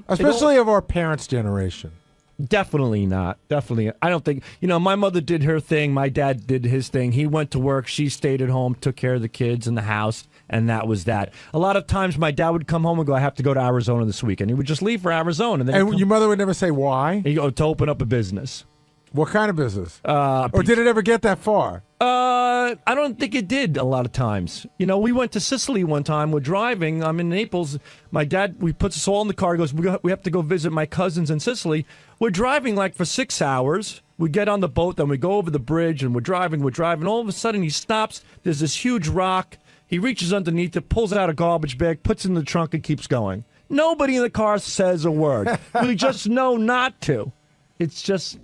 especially of our parents' generation. Definitely not. Definitely. I don't think, my mother did her thing. My dad did his thing. He went to work. She stayed at home, took care of the kids in the house, and that was that. A lot of times my dad would come home and go, I have to go to Arizona this weekend. He would just leave for Arizona. And your mother would never say why? He'd go to open up a business. What kind of business? Or did it ever get that far? I don't think it did a lot of times. We went to Sicily one time. We're driving. I'm in Naples. My dad, we puts us all in the car. He goes, we have to go visit my cousins in Sicily. We're driving like for 6 hours. We get on the boat, then we go over the bridge, and we're driving. All of a sudden, he stops. There's this huge rock. He reaches underneath it, pulls out a garbage bag, puts it in the trunk, and keeps going. Nobody in the car says a word. We just know not to. It's just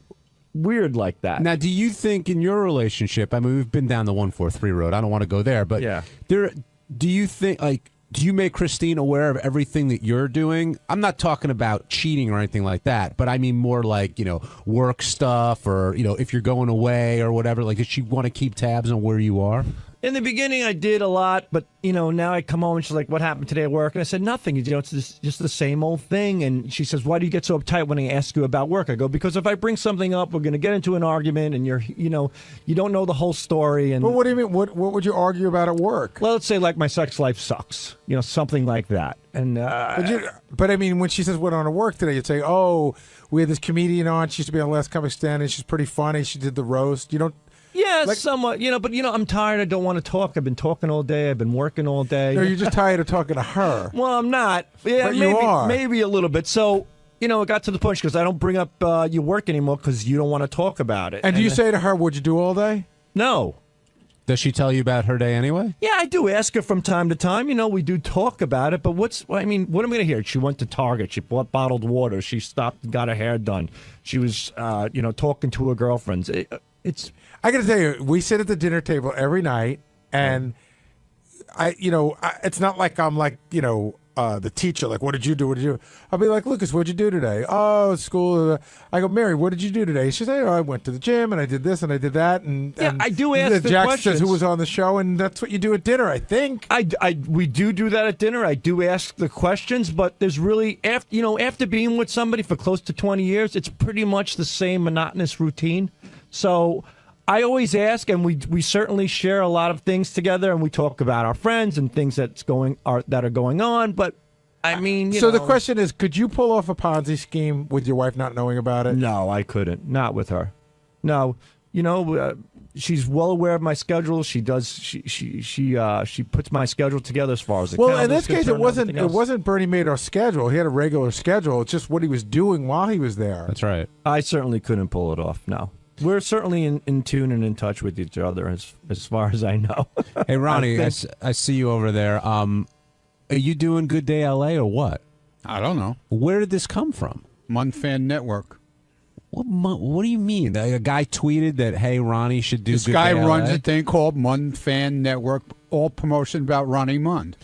weird like that. Now, do you think in your relationship, I mean, we've been down the 143 road. I don't want to go there, but yeah. Do you think, do you make Christine aware of everything that you're doing? I'm not talking about cheating or anything like that, but I mean more like, work stuff or, if you're going away or whatever. Like, does she want to keep tabs on where you are? In the beginning, I did a lot, but, now I come home and she's like, what happened today at work? And I said, nothing. It's just the same old thing. And she says, why do you get so uptight when I ask you about work? I go, because if I bring something up, we're going to get into an argument and you don't know the whole story. And But what do you mean? What would you argue about at work? Well, let's say like my sex life sucks, something like that. And but I mean, when she says what on her work today, you'd say, oh, we had this comedian on. She used to be on Last Comic Standing. She's pretty funny. She did the roast. You don't. Yeah, somewhat, but I'm tired. I don't want to talk. I've been talking all day. I've been working all day. No, you're just tired of talking to her. Well, I'm not. Yeah, but you are. Maybe a little bit. So, it got to the point because I don't bring up your work anymore because you don't want to talk about it. And do you say to her, what'd you do all day? No. Does she tell you about her day anyway? Yeah, I do ask her from time to time. We do talk about it, but what am I going to hear? She went to Target. She bought bottled water. She stopped and got her hair done. She was, talking to her girlfriends. I got to tell you, we sit at the dinner table every night, and it's not like I'm like, the teacher, like, what did you do? What did you do? I'll be like, Lucas, what'd you do today? Oh, school. I go, Mary, what did you do today? She said, I went to the gym, and I did this, and I did that. And I do ask the Jack questions. says who was on the show, and that's what you do at dinner, I think. We do that at dinner. I do ask the questions, but there's really, after being with somebody for close to 20 years, it's pretty much the same monotonous routine. So I always ask, and we certainly share a lot of things together, and we talk about our friends and things that are going on. But I mean, so the question is, could you pull off a Ponzi scheme with your wife not knowing about it? No, I couldn't. Not with her. No, she's well aware of my schedule. She does. She puts my schedule together as far as the well. In this case, it wasn't Bernie Madoff's schedule. He had a regular schedule. It's just what he was doing while he was there. That's right. I certainly couldn't pull it off. No. We're certainly in tune and in touch with each other as far as I know. Hey, Ronnie, I see you over there. Are you doing Good Day LA or what? I don't know. Where did this come from? Munfan Network. What do you mean? A guy tweeted that, hey, Ronnie should do this Good guy Day runs LA? a thing called Munfan Network, all promotion about Ronnie Mund.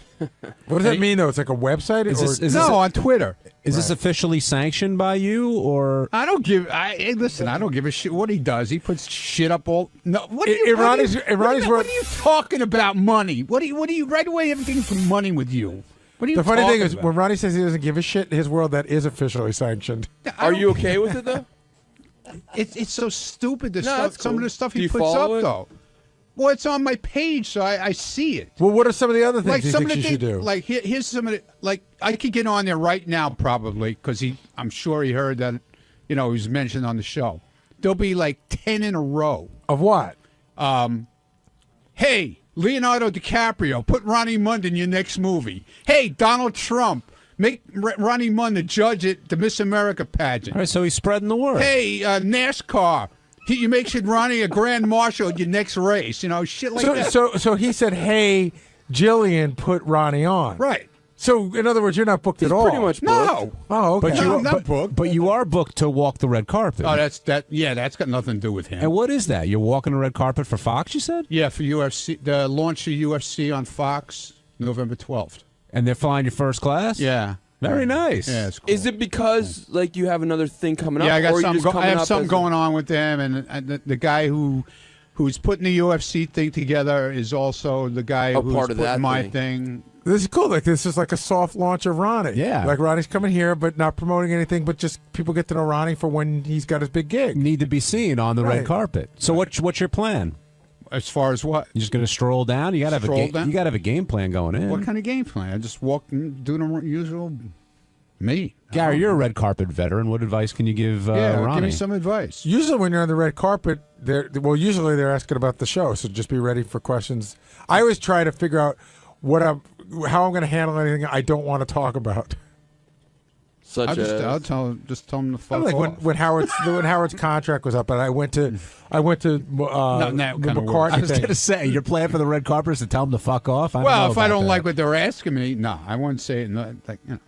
What does that mean, though? It's like a website? On Twitter. Is this officially sanctioned by you, or I don't give? Listen, I don't give a shit what he does. He puts shit up all. No, what are you talking about? Money? What do you right away? Everything from money with you. What are you? The funny thing is, about? when Ronnie says he doesn't give a shit, in his world that is officially sanctioned. Are you okay with it though? It's so stupid. Some of the stuff he Do you puts follow up it? though. Well, it's on my page, so I see it. Well, what are some of the other things Like you some think of the she should things, do? like here's some of the, like I could get on there right now probably because I'm sure he heard that, he was mentioned on the show. There'll be like 10 in a row. Of what? Hey, Leonardo DiCaprio, put Ronnie Mund in your next movie. Hey, Donald Trump, make Ronnie Mund the judge at the Miss America pageant. All right, so he's spreading the word. Hey, NASCAR, you make Ronnie a grand marshal at your next race. Shit like that. So he said, "Hey, Jillian, put Ronnie on." Right. So in other words, you're not booked at all. Pretty much booked. No. Oh, okay. But I'm not booked. But you are booked to walk the red carpet. Oh, that's got nothing to do with him. And what is that? You're walking the red carpet for Fox, you said? Yeah, for UFC, the launch of UFC on Fox, November 12th. And they're flying you first class? Yeah. Very nice. Yeah, it's cool. Is it because like you have another thing coming up? Yeah, I got or something. I have something as going on with them, and the guy who's putting the UFC thing together is also the guy who's part of putting that my thing. thing. This is cool. Like this is like a soft launch of Ronnie. Yeah. Like Ronnie's coming here, but not promoting anything. But just people get to know Ronnie for when he's got his big gig. Need to be seen on the red Right. carpet. So what's your plan? As far as what? You're just going to stroll down? You got to have Stroll down? You got to have a game plan going in. What kind of game plan? I just walk and do the usual me. Gary, you're a red carpet veteran. What advice can you give Ronnie? Give me some advice. Usually when you're on the red carpet, usually they're asking about the show. So just be ready for questions. I always try to figure out how I'm going to handle anything I don't want to talk about. I'll tell them to fuck Like off. when Howard's contract was up, and I went to the McCartney I was thing. going to say, your plan for the red carpet is to tell them to fuck off? Well, if I don't like what they're asking me, no, I won't say it. No, I'm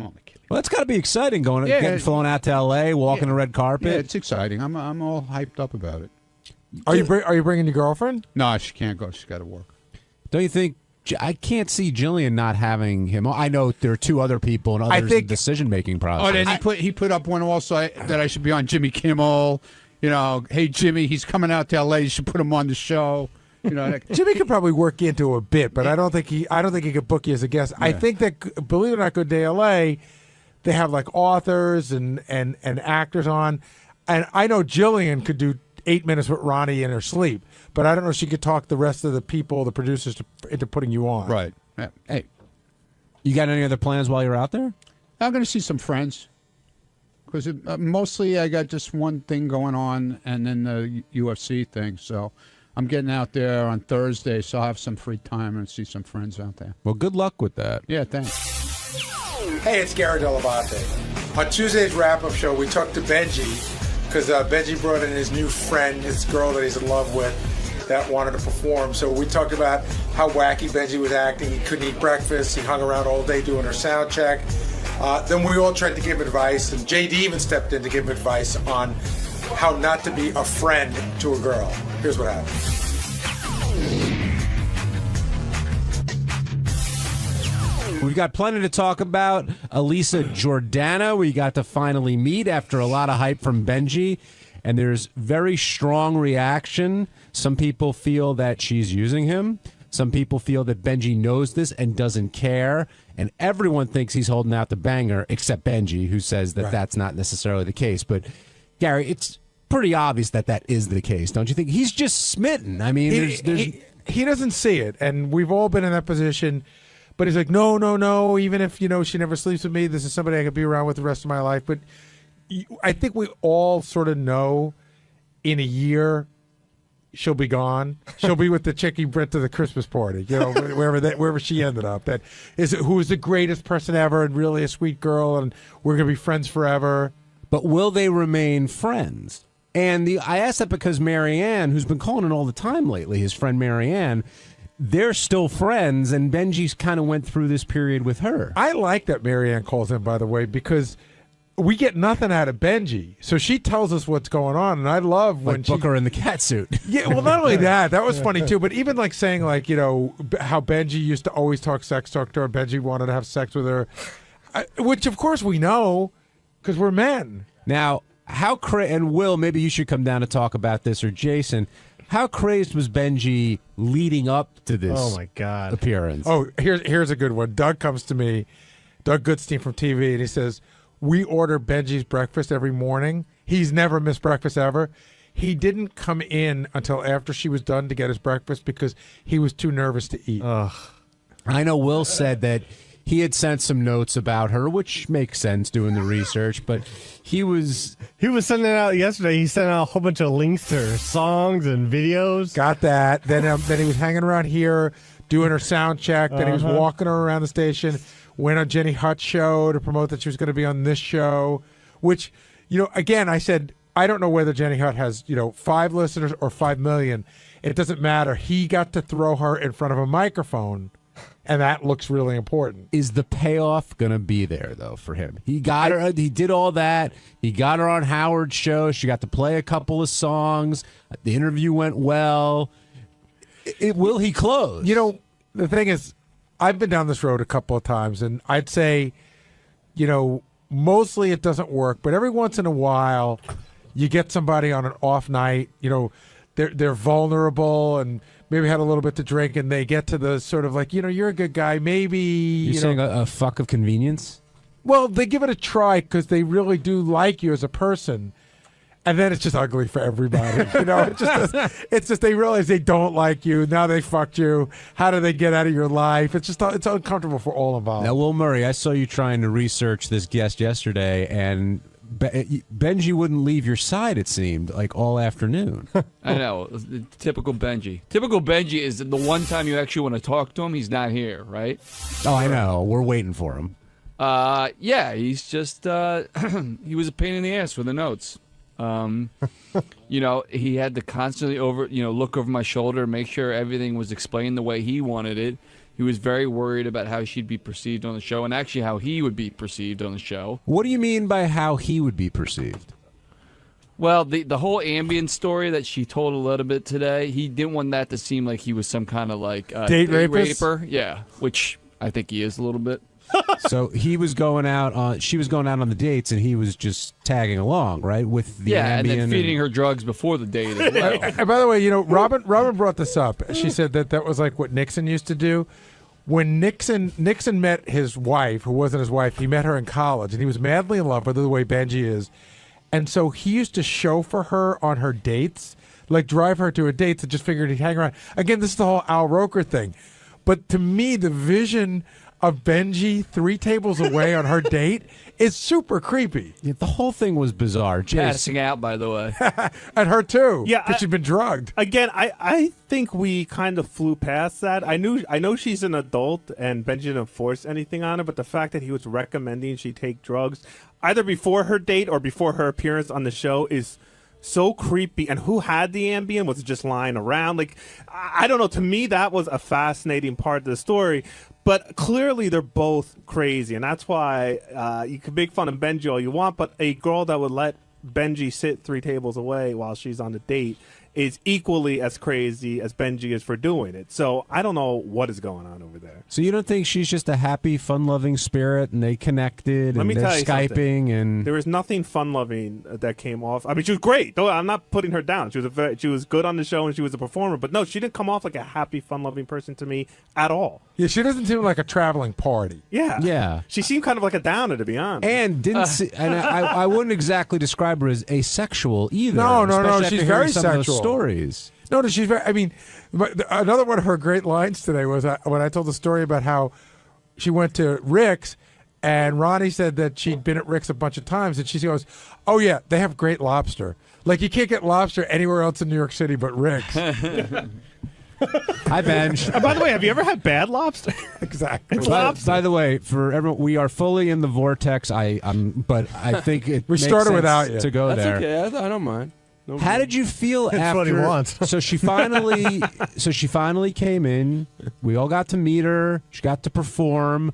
only kidding. Well, that's got to be exciting getting flown out to L.A., walking the red carpet. Yeah, it's exciting. I'm all hyped up about it. Are you bringing your girlfriend? No, she can't go. She's got to work. Don't you think? I can't see Jillian not having him. I know there are two other people and others in decision-making process. Oh, then he put up one also that I should be on Jimmy Kimmel. Hey Jimmy, he's coming out to L.A. You should put him on the show. Jimmy could probably work into a bit, but I don't think he could book you as a guest. Yeah. I think that, believe it or not, Good Day LA, they have like authors and actors on, and I know Jillian could do 8 minutes with Ronnie in her sleep, but I don't know if she could talk the rest of the people, the producers, into putting you on. Right. Yeah. Hey, you got any other plans while you're out there? I'm going to see some friends. Because mostly I got just one thing going on, and then the UFC thing. So I'm getting out there on Thursday, so I'll have some free time and see some friends out there. Well, good luck with that. Yeah, thanks. Hey, it's 𝗪𝗏𝗏𝗏𝗏. On Tuesday's wrap-up show, we talked to Benjy, because Benjy brought in his new friend, his girl that he's in love with, that wanted to perform. So we talked about how wacky Benjy was acting. He couldn't eat breakfast. He hung around all day doing her sound check. Then we all tried to give him advice, and JD even stepped in to give him advice on how not to be a friend to a girl. Here's what happened. We've got plenty to talk about. 𝗪𝗏 Jordana, we got to finally meet after a lot of hype from Benjy, and there's very strong reaction. Some people feel that she's using him. Some people feel that Benjy knows this and doesn't care, and everyone thinks he's holding out the banger, except Benjy, who says that that's not necessarily the case. But, Gary, it's pretty obvious that that is the case, don't you think? He's just smitten. I mean, he doesn't see it, and we've all been in that position. But he's like, no, even if, she never sleeps with me, this is somebody I could be around with the rest of my life. But I think we all sort of know in a year she'll be gone. She'll be with the chick he brought to the Christmas party, wherever she ended up. That is who is the greatest person ever and really a sweet girl, and we're going to be friends forever. But will they remain friends? And I ask that because Marianne, who's been calling in all the time lately, his friend Marianne, they're still friends, and Benji's kind of went through this period with her. I like that Marianne calls him, by the way, because we get nothing out of Benjy. So she tells us what's going on, and I love when she... Booker in the cat suit. Yeah, well, not only that was funny, too, but even like saying, like, how Benjy used to always sex talk to her, Benjy wanted to have sex with her, which, of course, we know, because we're men. Now, and Will, maybe you should come down to talk about this, or Jason... How crazed was Benjy leading up to this appearance? Oh, here's a good one. Doug comes to me, Doug Goodstein from TV, and he says, we order Benji's breakfast every morning. He's never missed breakfast ever. he didn't come in until after she was done to get his breakfast because he was too nervous to eat. I know Will said that he had sent some notes about her, which makes sense doing the research, but he was sending out yesterday. He sent out a whole bunch of links to her songs and videos. Got that. Then he was hanging around here doing her sound check. Then he was walking her around the station. Went on Jenny Hutt's show to promote that she was going to be on this show, which, again, I said, I don't know whether Jenny Hutt has, 5 listeners or 5 million. It doesn't matter. He got to throw her in front of a microphone, and that looks really important. Is the payoff going to be there, though, for him? He got her. He did all that. He got her on Howard's show. She got to play a couple of songs. The interview went well. Will he close? The thing is, I've been down this road a couple of times, and I'd say, mostly it doesn't work, but every once in a while, you get somebody on an off night, they're vulnerable and maybe had a little bit to drink, and they get to the sort of like, you're a good guy, maybe. You're saying a fuck of convenience? Well, they give it a try because they really do like you as a person. And then it's just ugly for everybody. It's just they realize they don't like you. Now they fucked you. How do they get out of your life? It's uncomfortable for all involved. Now, Will Murray, I saw you trying to research this guest yesterday, and Benjy wouldn't leave your side, it seemed, like all afternoon. I know. Typical Benjy. Typical Benjy is the one time you actually want to talk to him, he's not here, right? Oh, I know. We're waiting for him. Yeah, he's just, he was a pain in the ass with the notes. He had to constantly look over my shoulder, make sure everything was explained the way he wanted it. He was very worried about how she'd be perceived on the show, and actually how he would be perceived on the show. What do you mean by how he would be perceived? Well, the whole ambient story that she told a little bit today, he didn't want that to seem like he was some kind of like date raper. Yeah, which I think he is a little bit. So she was going out on the dates, and he was just tagging along, right, with the Ambien and then feeding her drugs before the date as well. And by the way, Robin brought this up. She said that was like what Nixon used to do. When Nixon met his wife, who wasn't his wife, he met her in college, and he was madly in love with her the way Benjy is. And so he used to chauffeur her on her dates, like drive her to her dates, and just figured he'd hang around. Again, this is the whole Al Roker thing. But to me, the vision of Benjy 3 tables away on her date is super creepy. Yeah, the whole thing was bizarre. Passing out, by the way. And her too. Yeah, because she'd been drugged. Again, I think we kind of flew past that. I know she's an adult and Benjy didn't force anything on her, but the fact that he was recommending she take drugs either before her date or before her appearance on the show is so creepy. And who had the Ambien? Was it just lying around? Like, I don't know. To me, that was a fascinating part of the story. But clearly, they're both crazy, and that's why you can make fun of Benjy all you want. But a girl that would let Benjy sit 3 tables away while she's on a date is equally as crazy as Benjy is for doing it. So I don't know what is going on over there. So you don't think she's just a happy, fun-loving spirit, and they connected, Let and me they're tell you Skyping, something. and There was nothing fun-loving that came off. I mean, she was great. Though I'm not putting her down. She was good on the show, and she was a performer. But no, she didn't come off like a happy, fun-loving person to me at all. Yeah, she doesn't seem like a traveling party. Yeah. She seemed kind of like a downer, to be honest. And I wouldn't exactly describe her as asexual either. No, especially after she's hearing very some of sexual. those stories. No, she's very. I mean, another one of her great lines today was when I told the story about how she went to Rick's, and Ronnie said that she'd been at Rick's a bunch of times, and she goes, "Oh yeah, they have great lobster. Like you can't get lobster anywhere else in New York City but Rick's." Hi, Benj. By the way, have you ever had bad lobster? Exactly. It's lobster. By the way, for everyone, we are fully in the vortex. But I think it We makes started sense without you. to go That's there. okay. I don't mind. No How did you feel That's after? what he wants. So she finally came in. We all got to meet her. She got to perform.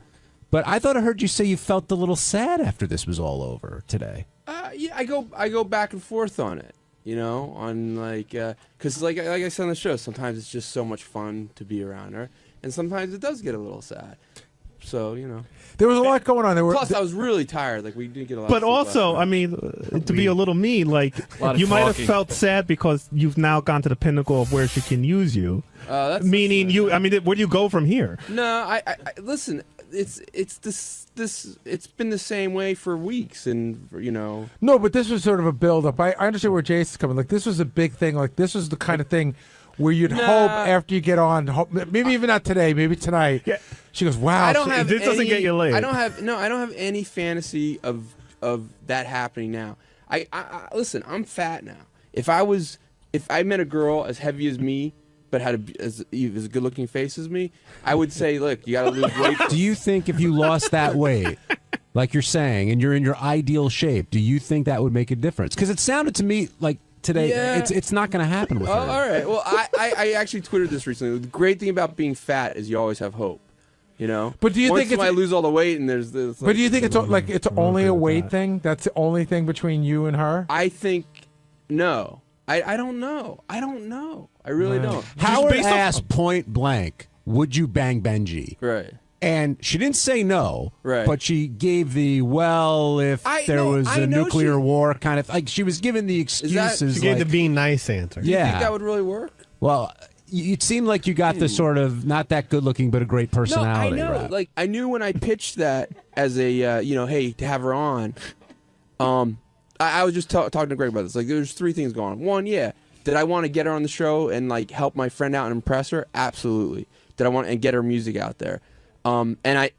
But I thought I heard you say you felt a little sad after this was all over today. Yeah, I go back and forth on it. On because like I said on the show, sometimes it's just so much fun to be around her, and sometimes it does get a little sad. So there was a lot going on. Plus, I was really tired. Like we didn't get a lot. But of sleep also, last night. I mean, to be a little mean, like lot of you might have talking. felt sad because you've now gone to the pinnacle of where she can use you. That's Meaning, where do you go from here? No, I listen. it's it's been the same way for weeks, and you know. No, but this was sort of a build-up. I understand where Jason's coming. Like, this was a big thing. Like, this was the kind of thing where you'd hope after you get on, maybe even not today, maybe tonight. Yeah. She goes, "Wow, this doesn't get you laid." I don't have any fantasy of that happening now. I listen. I'm fat now. If I met a girl as heavy as me, but had as a good-looking face as me, I would say, look, you got to lose weight. Do you think if you lost that weight, like you're saying, and you're in your ideal shape, do you think that would make a difference? Because it sounded to me like today, it's not going to happen with her. All right. Well, I actually tweeted this recently. The great thing about being fat is you always have hope. You know. But do you think I lose all the weight and there's this? But do you think it's only a weight thing? That's the only thing between you and her? I think no. I don't know. I don't know. I really don't. Howard asked point blank, "Would you bang Benjy?" Right. And she didn't say no, right? But she gave the if there was a nuclear war kind of like she was giving the excuses. She gave the being nice answer. Do you think that would really work? Well, it seemed like you got the sort of not that good looking but a great personality. No, I know. Right? Like I knew when I pitched that as a hey, to have her on. I was just talking to Greg about this. Like, there's three things going on. One, did I want to get her on the show and like help my friend out and impress her? Absolutely. Did I want to get her music out there? But I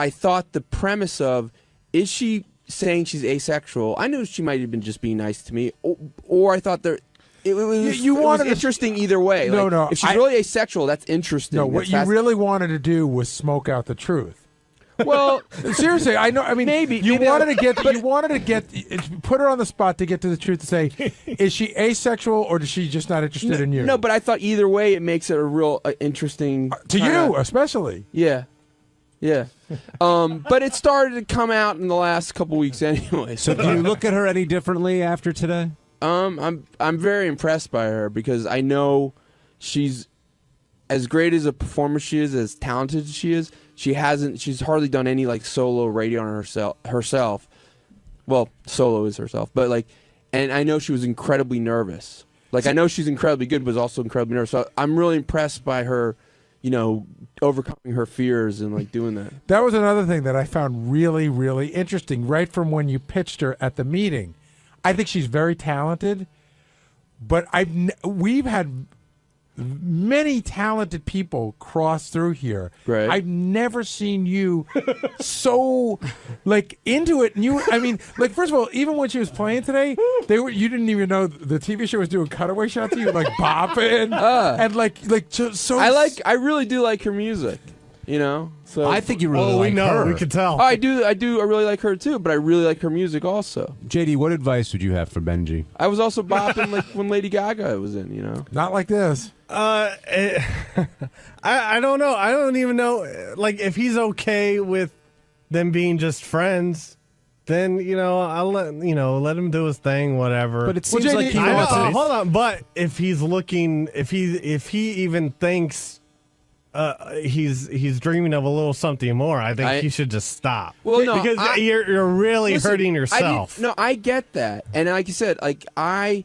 thought the premise of is she saying she's asexual? I knew she might have been just being nice to me, or I thought there. It was interesting either way. No. If she's really asexual, that's interesting. No, what you really wanted to do was smoke out the truth. Well, seriously, I know. I mean, you wanted to put her on the spot to get to the truth to say, is she asexual or is she just not interested in you? No, but I thought either way it makes it a real interesting to you, especially. Yeah. But it started to come out in the last couple weeks anyway. So do you look at her any differently after today? I'm very impressed by her because I know she's as great as a performer she is, as talented as she is. She's hardly done any like solo radio on herself. Well, solo is herself, but and I know she was incredibly nervous. Like I know she's incredibly good, but also incredibly nervous. So I'm really impressed by her, overcoming her fears and like doing that. That was another thing that I found really, really interesting. Right from when you pitched her at the meeting, I think she's very talented. But we've had many talented people cross through here. Right. I've never seen you so into it. And first of all, even when she was playing today, you didn't even know the TV show was doing cutaway shots of you bopping I really do like her music. So I think you really like her. We can tell. I do. I really like her too, but I really like her music also. JD, what advice would you have for Benjy? I was also bopping when Lady Gaga was in. Not like this. I don't know. I don't even know. If he's okay with them being just friends, then I'll let him do his thing, whatever. But it seems like he wants to. Hold on. But if he's looking, if he even thinks. He's dreaming of a little something more. I think he should just stop. Well, no, because you're really hurting yourself. I get that, and like you said, I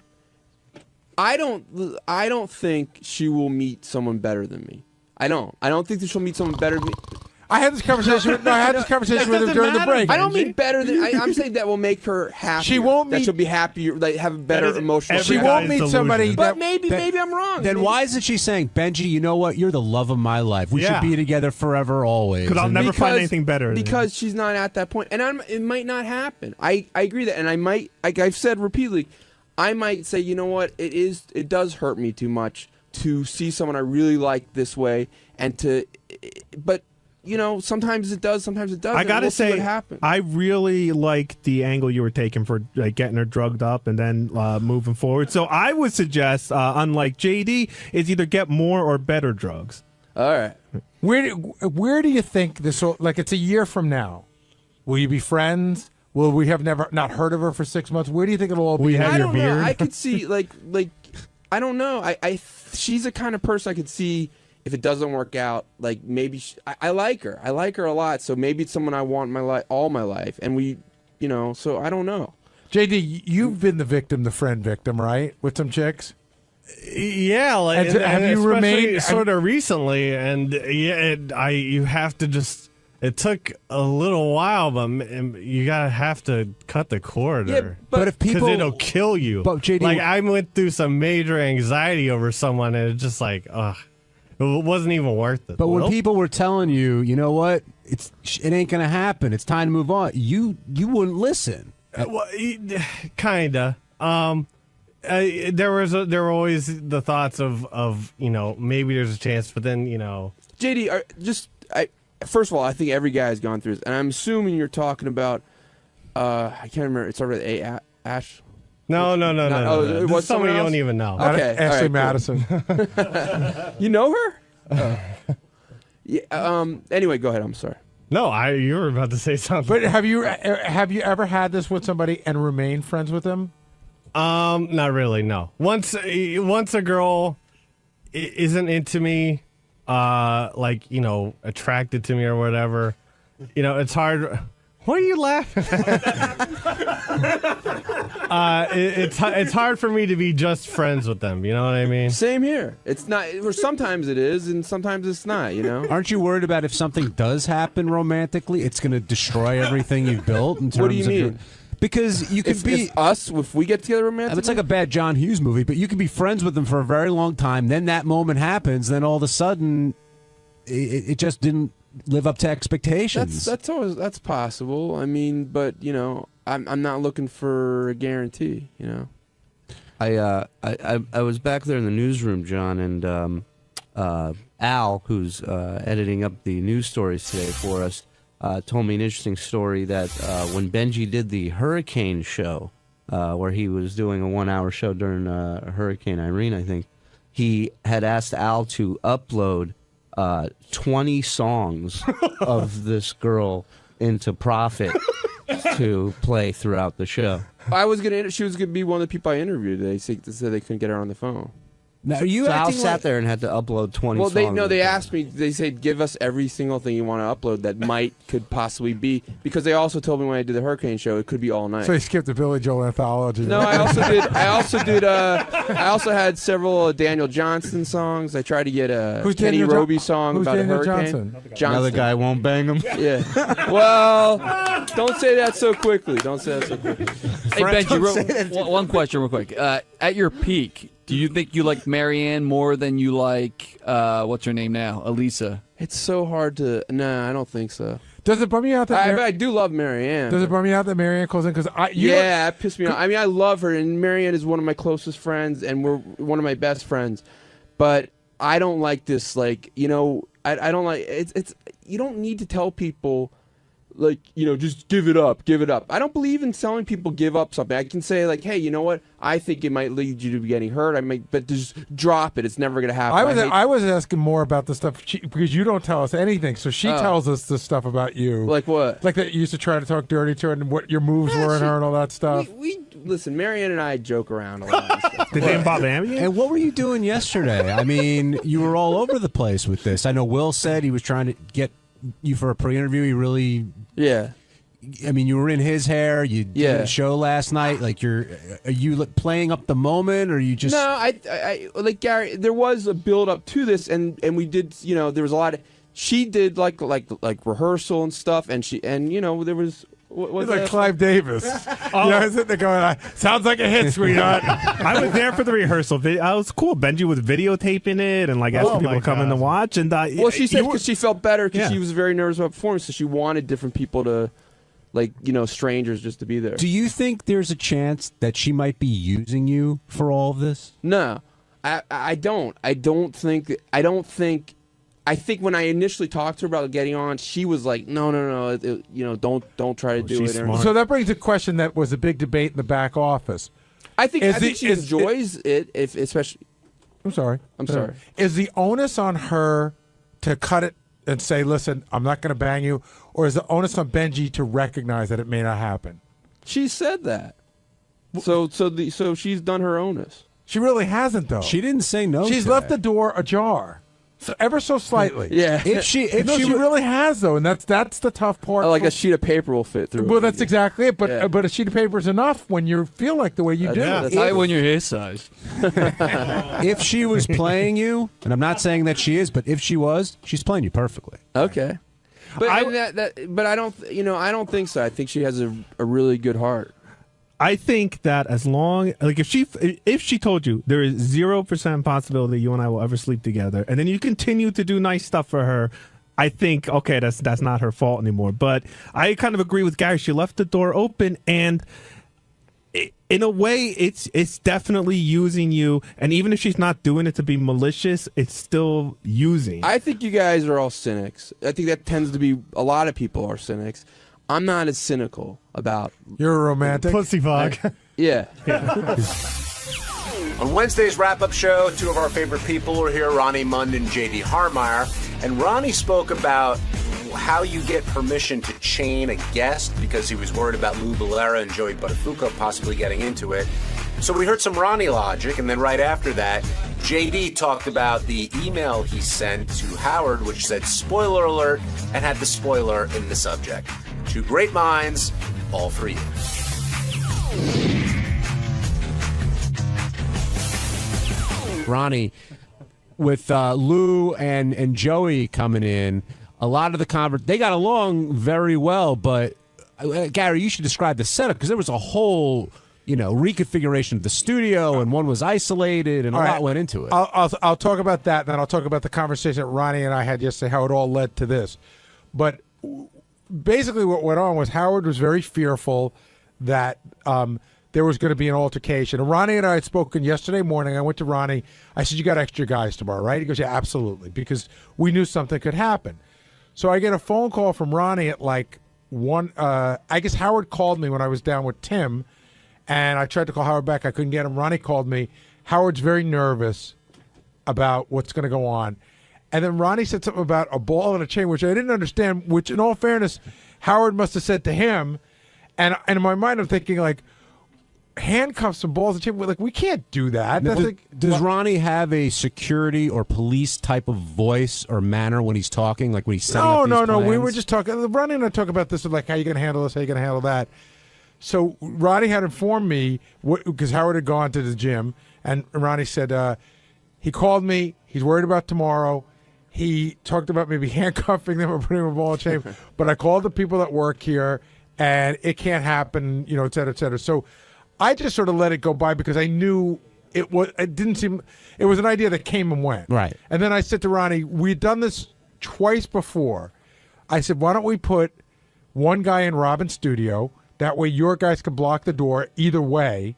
don't think she will meet someone better than me. I don't think that she'll meet someone better than me. I had this conversation with him during the break. I don't mean better than. I'm saying that will make her happy. She won't meet. That she'll be happier. Have a better emotional. She won't meet somebody. But maybe I'm wrong. Then why isn't she saying, Benjy? You know what? You're the love of my life. We should be together forever, always. Because I'll never find anything better. Because she's not at that point, and it might not happen. I agree that, and I might. Like I've said repeatedly, I might say, you know what? It does hurt me too much to see someone I really like this way, but. Sometimes it does, sometimes it doesn't. I gotta say, what happens. I really like the angle you were taking for getting her drugged up and then moving forward. So I would suggest, unlike JD, is either get more or better drugs. All right. Where do you think this will? It's a year from now. Will you be friends? Will we have not heard of her for 6 months? Where do you think it'll all be? I don't know. I could see I don't know. She's the kind of person I could see. If it doesn't work out, maybe I like her. I like her a lot. So maybe it's someone I want in my life, all my life. And so I don't know. JD, you've been the friend victim, right? With some chicks? Yeah, like And have you remained sort of recently? And you have to just. It took a little while, but you gotta have to cut the cord, but if people, because it'll kill you. But JD, like I went through some major anxiety over someone, and it's just like, ugh, it wasn't even worth it. But when people were telling you, you know what, it ain't gonna happen, it's time to move on, you wouldn't listen. Kinda. There were always the thoughts of maybe there's a chance, but then JD, first of all, I think every guy has gone through this, and I'm assuming you're talking about I can't remember. It started with A. Ash. No. Oh, it was somebody you else? don't even know. Okay, Ashley all right, Madison. Cool. You know her? Yeah. Anyway, go ahead. I'm sorry. No, you were about to say something. But have you ever had this with somebody and remained friends with them? Not really. No. Once a girl isn't into me, attracted to me or whatever, it's hard. What are you laughing at? It's hard for me to be just friends with them. You know what I mean? Same here. It's not. Or sometimes it is, and sometimes it's not. Aren't you worried about if something does happen romantically, it's going to destroy everything you've built? In terms What do you of mean? Because you could be if we get together romantically. It's like a bad John Hughes movie, but you can be friends with them for a very long time. Then that moment happens. Then all of a sudden, it just didn't live up to expectations. That's possible. I mean, but I'm not looking for a guarantee. I was back there in the newsroom, John, and Al, who's editing up the news stories today for us, told me an interesting story that when Benjy did the hurricane show, where he was doing a 1-hour show during Hurricane Irene, I think, he had asked Al to upload 20 songs of this girl into Profit to play throughout the show. She was gonna be one of the people I interviewed. They said they couldn't get her on the phone. Now, are you so Al sat there and had to upload 20 songs. Well, they asked me. They said, give us every single thing you want to upload that could possibly be, because they also told me when I did the Hurricane show, it could be all night. So you skipped the Billy Joel anthology. No, I also had several Daniel Johnston songs. I tried to get a Kenny Roby song about Daniel a hurricane. Johnson? Another guy won't bang him. Yeah. Well, don't say that so quickly. Don't say that so quickly. Hey, Benjy, one question real quick. At your peak, do you think you like Marianne more than you like, what's her name now, Elisa? It's so hard to... Nah, I don't think so. Does it bum you out that... I do love Marianne. Does it bum you out that Marianne calls in? Yeah, it pissed me off. I mean, I love her, and Marianne is one of my closest friends, and we're one of my best friends. But I don't like this, I don't like... It's you don't need to tell people... just give it up. I don't believe in telling people give up something. I can say, hey, you know what? I think it might lead you to getting hurt. But just drop it. It's never going to happen. I was asking more about the stuff because you don't tell us anything. So she tells us the stuff about you. Like what? Like that you used to try to talk dirty to her and what your moves were in her and all that stuff. Listen, Marianne and I joke around a lot. Did they involve Ambien? And what were you doing yesterday? I mean, you were all over the place with this. I know Will said he was trying to get you for a pre-interview. He really... Yeah. I mean, you were in his hair. You did a show last night. Are you playing up the moment, or are you just... No, I like Gary. There was a build up to this, and we did. There was a lot of. She did like rehearsal and stuff, and there was. It's like Clive Davis. I was sitting there going, sounds like a hit, sweetheart. I was there for the rehearsal. It was cool. Benjy was videotaping it and asking people to come in to watch. And she said because she felt better because she was very nervous about performing, so she wanted different people to, strangers just to be there. Do you think there's a chance that she might be using you for all of this? No, I don't. I think when I initially talked to her about getting on, she was like, "No, don't try to do it." Smart. So that brings a question that was a big debate in the back office. I think she enjoys it, especially. I'm sorry. I'm sorry. Is the onus on her to cut it and say, "Listen, I'm not going to bang you," or is the onus on Benjy to recognize that it may not happen? She said that. So she's done her onus. She really hasn't, though. She didn't say no. She's left the door ajar. So ever so slightly. Yeah. If she really has though, and that's the tough part. Like a sheet of paper will fit through. Well, that's exactly it. But a sheet of paper is enough when you feel like the way you do. That's right when you're his size. If she was playing you, and I'm not saying that she is, but if she was, she's playing you perfectly. Okay. But I don't. I don't think so. I think she has a really good heart. I think that as long, like if she told you there is 0% possibility you and I will ever sleep together, and then you continue to do nice stuff for her, I think, okay, that's not her fault anymore. But I kind of agree with Gary. She left the door open, and in a way, it's definitely using you. And even if she's not doing it to be malicious, it's still using. I think you guys are all cynics. I think that tends to be a lot of people are cynics. I'm not as cynical about. You're a romantic. Pussy fog. Yeah. On Wednesday's wrap-up show, two of our favorite people are here, Ronnie Mund and J.D. Harmeyer. And Ronnie spoke about how you get permission to chain a guest because he was worried about Lou Bellera and Joey Buttafuoco possibly getting into it. So we heard some Ronnie logic, and then right after that, J.D. talked about the email he sent to Howard, which said spoiler alert, and had the spoiler in the subject. Two great minds, all for you. Ronnie, with Lou and Joey coming in, a lot of the they got along very well, but Gary, you should describe the setup because there was a whole, reconfiguration of the studio, and one was isolated, and a lot went into it. I'll talk about that, and then I'll talk about the conversation that Ronnie and I had yesterday, how it all led to this. But basically what went on was Howard was very fearful that there was going to be an altercation. And Ronnie and I had spoken yesterday morning. I went to Ronnie. I said, you got extra guys tomorrow, right? He goes, yeah, absolutely, because we knew something could happen. So I get a phone call from Ronnie at like 1. I guess Howard called me when I was down with Tim, and I tried to call Howard back. I couldn't get him. Ronnie called me. Howard's very nervous about what's going to go on. And then Ronnie said something about a ball and a chain, which I didn't understand, which in all fairness, Howard must have said to him. And in my mind, I'm thinking, like, handcuffs and balls and chain. Like, we can't do that. Does Ronnie have a security or police type of voice or manner when he's talking, like when he's setting up these plans? We were just talking. Ronnie and I talk about this, like, how you going to handle this, how you going to handle that. So Ronnie had informed me, because Howard had gone to the gym, and Ronnie said, he called me, he's worried about tomorrow. He talked about maybe handcuffing them or putting them in a ball and chain. But I called the people that work here, and it can't happen, et cetera, et cetera. So I just sort of let it go by because I knew it was an idea that came and went. Right. And then I said to Ronnie, we'd done this twice before. I said, why don't we put one guy in Robin's studio? That way your guys can block the door either way,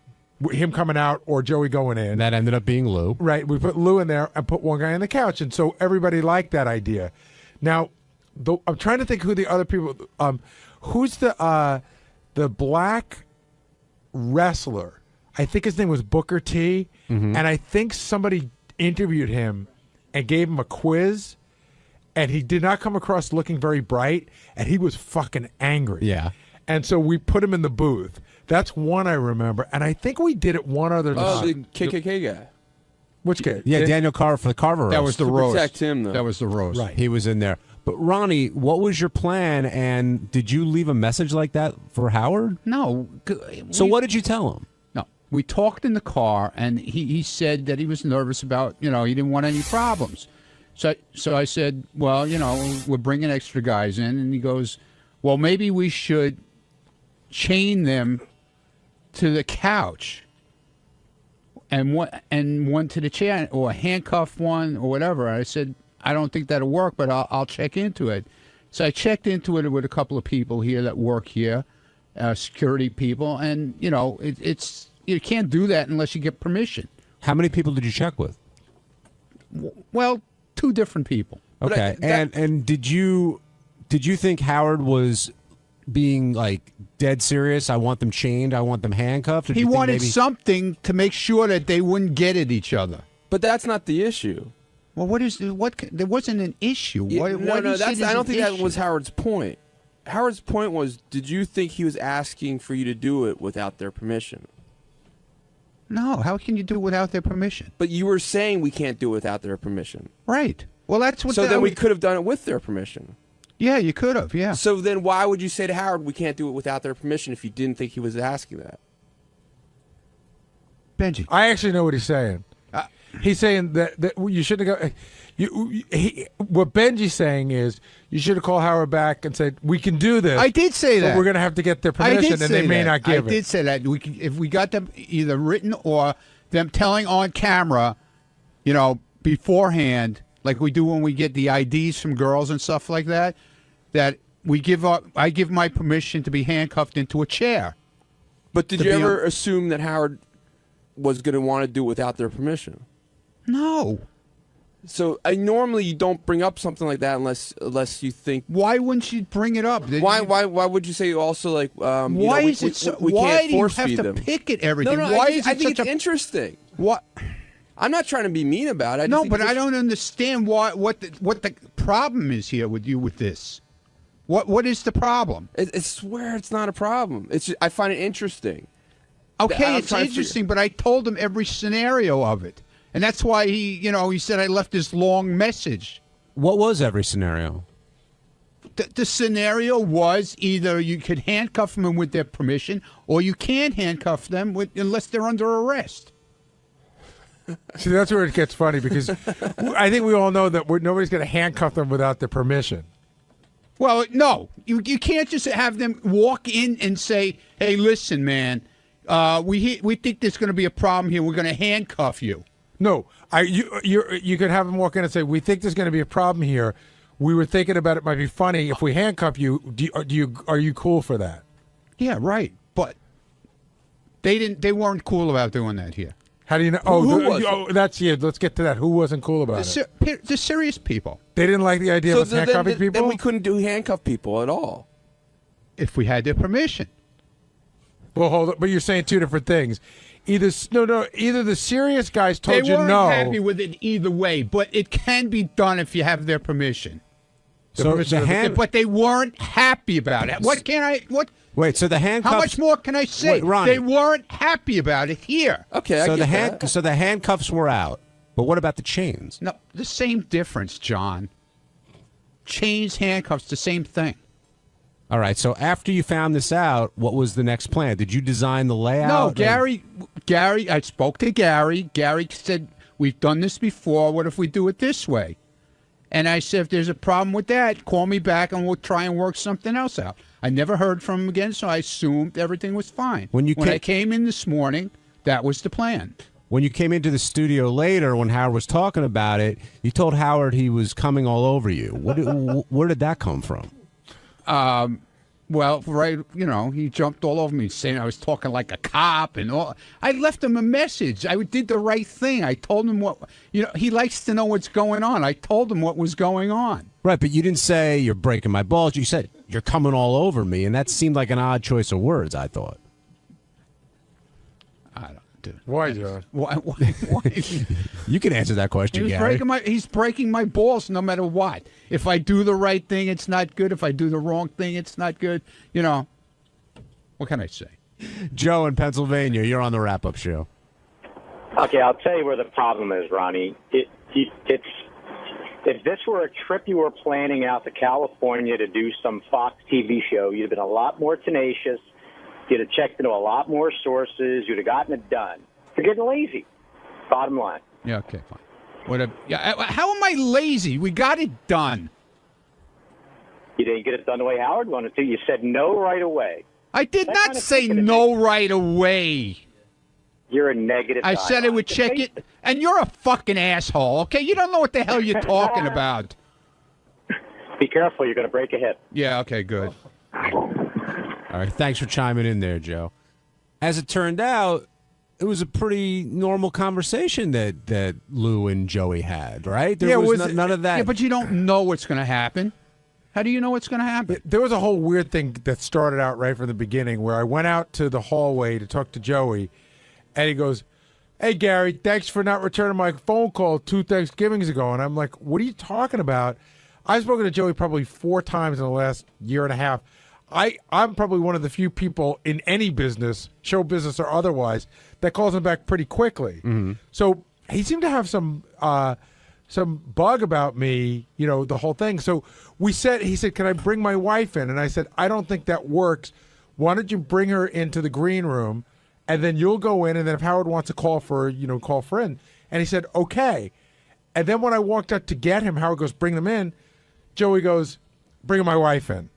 him coming out or Joey going in. That ended up being Lou. Right. We put Lou in there and put one guy on the couch. And so everybody liked that idea. Now, I'm trying to think who the other people, who's the black wrestler? I think his name was Booker T. Mm-hmm. And I think somebody interviewed him and gave him a quiz. And he did not come across looking very bright. And he was fucking angry. Yeah. And so we put him in the booth. That's one I remember. And I think we did it one other time. Oh, the KKK guy. Which kid? Yeah, Daniel Carver for the Carver roast. That was the roast. Protect him, though. That was the roast. Right. He was in there. But Ronnie, what was your plan? And did you leave a message like that for Howard? No. So what did you tell him? No. We talked in the car, and he said that he was nervous about, he didn't want any problems. So I said, well, we're bringing extra guys in. And he goes, well, maybe we should chain them to the couch and one to the chair, or handcuff one or whatever. I said, I don't think that'll work, but I'll check into it. So I checked into it with a couple of people here that work here, security people, and it's you can't do that unless you get permission. How many people did you check with? Well, 2 different people. Okay, and did you think Howard was being like dead serious? I want them chained. I want them handcuffed. He wanted something to make sure that they wouldn't get at each other. But that's not the issue. Well, there wasn't an issue. I don't think that was Howard's point. Howard's point was, did you think he was asking for you to do it without their permission? No, how can you do it without their permission? But you were saying we can't do it without their permission. Right. Well, that's what. So then we could have done it with their permission. Yeah, you could have. Yeah. So then why would you say to Howard we can't do it without their permission if you didn't think he was asking that? Benjy, I actually know what he's saying. He's saying that you shouldn't have what Benji's saying is you should have called Howard back and said, we can do this. I did say that. But we're going to have to get their permission, and they may not give it. I did say that. If we got them either written or them telling on camera, beforehand, like we do when we get the IDs from girls and stuff like that, that I give my permission to be handcuffed into a chair. But did you ever assume that Howard was going to want to do it without their permission? No. So normally you don't bring up something like that unless you think. Why wouldn't you bring it up? Why would you say also like? Why is it so? Why do you have to pick at everything? No, why I think it's interesting. What? I'm not trying to be mean about it. I don't understand what the problem is here with you with this. What is the problem? I swear it's not a problem. I find it interesting. Okay, it's interesting, but I told him every scenario of it. And that's why he said I left this long message. What was every scenario? The scenario was either you could handcuff them with their permission, or you can't handcuff them unless they're under arrest. See, that's where it gets funny, because I think we all know that nobody's going to handcuff them without their permission. Well, no. You can't just have them walk in and say, hey, listen, man, we think there's going to be a problem here. We're going to handcuff you. No, you could have them walk in and say, we think there's going to be a problem here. We were thinking about it might be funny if we handcuff you. Are you cool for that? Yeah, right. But they weren't cool about doing that here. How do you know? Let's get to that. Who wasn't cool about it? The serious people. They didn't like the idea of handcuffing people? Then we couldn't do handcuff people at all. If we had their permission. Well, hold on. But you're saying two different things. Either the serious guys told you no. They weren't happy with it either way, but it can be done if you have their permission. But they weren't happy about it. Wait, so the handcuffs... How much more can I say? Wait, Ronnie. They weren't happy about it here. Okay, so the handcuffs were out, but what about the chains? No, the same difference, John. Chains, handcuffs, the same thing. All right, so after you found this out, what was the next plan? Did you design the layout? No, Gary, I spoke to Gary. Gary said, we've done this before. What if we do it this way? And I said, if there's a problem with that, call me back and we'll try and work something else out. I never heard from him again, so I assumed everything was fine. When I came in this morning, that was the plan. When you came into the studio later, when Howard was talking about it, you told Howard he was coming all over you. Where did that come from? Well, right, he jumped all over me saying I was talking like a cop and all. I left him a message. I did the right thing. I told him he likes to know what's going on. I told him what was going on. Right, but you didn't say you're breaking my balls. You said you're coming all over me, and that seemed like an odd choice of words, I thought. Why, John? Why? You can answer that question, Gary. He's breaking my balls no matter what. If I do the right thing, it's not good. If I do the wrong thing, it's not good. What can I say? Joe in Pennsylvania, you're on the wrap-up show. Okay, I'll tell you where the problem is, Ronnie. It's if this were a trip you were planning out to California to do some Fox TV show, you'd have been a lot more tenacious. You'd have checked into a lot more sources. You'd have gotten it done. You're getting lazy. Bottom line. Yeah, okay, fine. How am I lazy? We got it done. You didn't get it done the way Howard wanted to. You said no right away. I did not say no right away. You're a negative guy. I said I would check it, and you're a fucking asshole, okay? You don't know what the hell you're talking about. Be careful. You're going to break a hip. Yeah, okay, good. All right, thanks for chiming in there, Joe. As it turned out, it was a pretty normal conversation that Lou and Joey had, right? There was none of that. Yeah, but you don't know what's going to happen. How do you know what's going to happen? There was a whole weird thing that started out right from the beginning where I went out to the hallway to talk to Joey, and he goes, hey, Gary, thanks for not returning my phone call 2 Thanksgivings ago. And I'm like, what are you talking about? I've spoken to Joey probably 4 times in the last year and a half. I'm probably one of the few people in any business, show business or otherwise, that calls him back pretty quickly. Mm-hmm. So he seemed to have some some bug about me, you know, the whole thing. So he said, can I bring my wife in? And I said, I don't think that works. Why don't you bring her into the green room, and then you'll go in, and then if Howard wants to call for, call for in. And he said, okay. And then when I walked up to get him, Howard goes, bring them in. Joey goes, bring my wife in.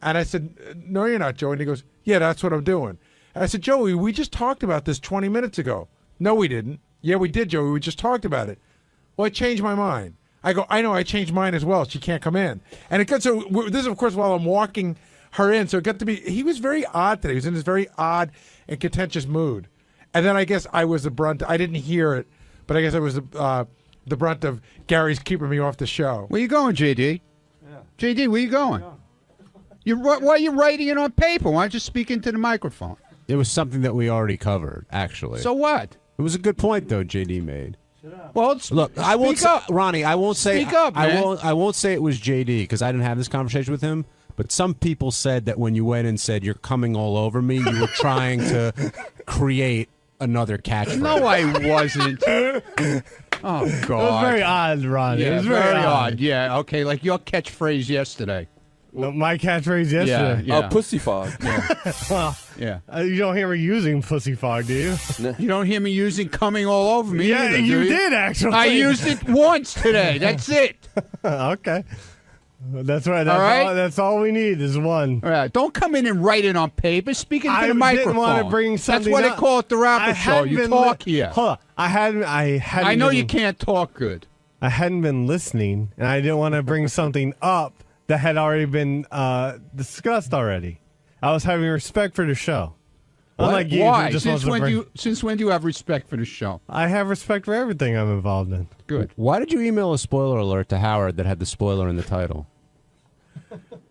And I said, no, you're not, Joey. And he goes, yeah, that's what I'm doing. And I said, Joey, we just talked about this 20 minutes ago. No, we didn't. Yeah, we did, Joey. We just talked about it. Well, I changed my mind. I go, I know, I changed mine as well. She can't come in. And it got so, this is, of course, while I'm walking her in. So it got to be, he was very odd today. He was in this very odd and contentious mood. And then I guess I was the brunt. I didn't hear it, but I guess I was the brunt of Gary's keeping me off the show. Where you going, JD? Yeah. JD, where you going? Why are you writing it on paper? Why don't you speak into the microphone? It was something that we already covered, actually. So what? It was a good point, though, JD made. Well, look, I won't say, Ronnie. I won't say. Speak up, man. I won't say it was JD because I didn't have this conversation with him. But some people said that when you went and said you're coming all over me, you were trying to create another catchphrase. No, I wasn't. Oh God, it was very odd, Ronnie. Yeah, it was very odd. Yeah, okay, like your catchphrase yesterday. No, my catchphrase yesterday. Yeah. Pussy fog. Yeah. Well, yeah. You don't hear me using pussy fog, do you? You don't hear me using coming all over me. Yeah, either, you do did actually. I used it once today. That's it. Okay. That's right. All right. That's all we need is one. All right. Don't come in and write it on paper. Speak into the microphone. I didn't want to bring something. That's why up. they call it the wrap-up show. You talk here. Hold on. I hadn't. I know you can't talk good. I hadn't been listening, and I didn't want to bring something up that had already been discussed already. I was having respect for the show. Unlike you, why? who just Since wants to when since when do you have respect for the show? I have respect for everything I'm involved in. Good. Why did you email a spoiler alert to Howard that had the spoiler in the title?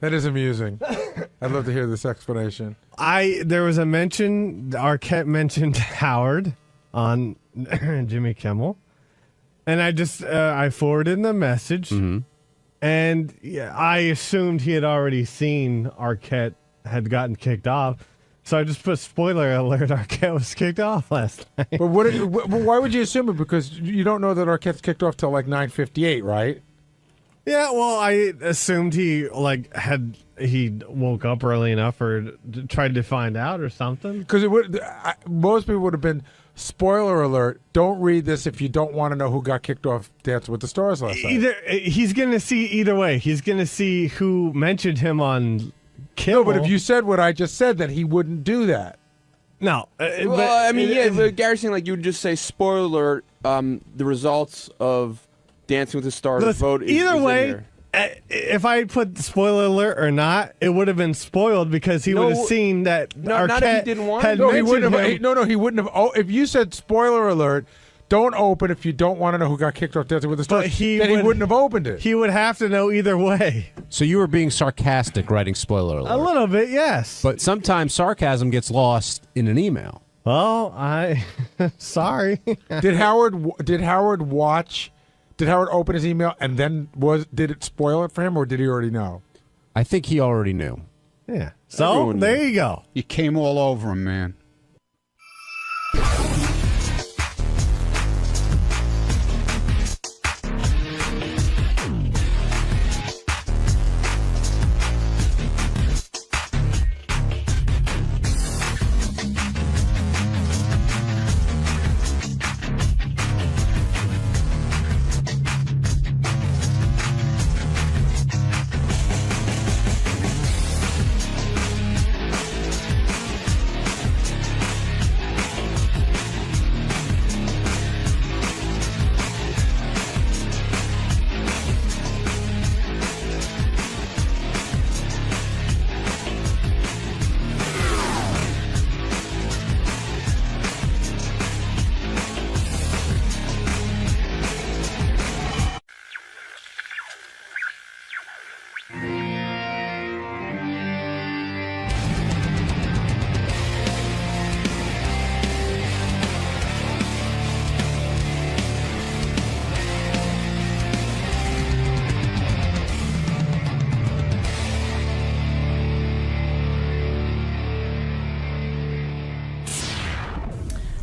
That is amusing. I'd love to hear this explanation. There was a mention, Arquette mentioned Howard on Jimmy Kimmel, and I forwarded the message, and I assumed he had already seen Arquette had gotten kicked off, so I just put spoiler alert: Arquette was kicked off last night. But why would you assume it? Because you don't know that Arquette's kicked off till like 9:58, right? Yeah, well, I assumed he woke up early enough or tried to find out or something. Because most people would have been spoiler alert. Don't read this if you don't want to know who got kicked off Dancing with the Stars last night. He's going to see either way. He's going to see who mentioned him on Kimmel. No, but if you said what I just said, then he wouldn't do that. No, but Gary's saying like you would just say spoiler alert. The results of Dancing with the Stars vote. Either way, in there. if I put spoiler alert or not, it would have been spoiled because he would have seen that Arquette not if he didn't want had to. He wouldn't mentioned have. him. No, he wouldn't have. Oh, if you said spoiler alert, don't open if you don't want to know who got kicked off Dancing with the Stars. He wouldn't have opened it. He would have to know either way. So you were being sarcastic writing spoiler alert. A little bit, yes. But sometimes sarcasm gets lost in an email. Well, sorry. Did Howard watch? Did Howard open his email and then did it spoil it for him, or did he already know? I think he already knew. Yeah. So there you go. You came all over him, man.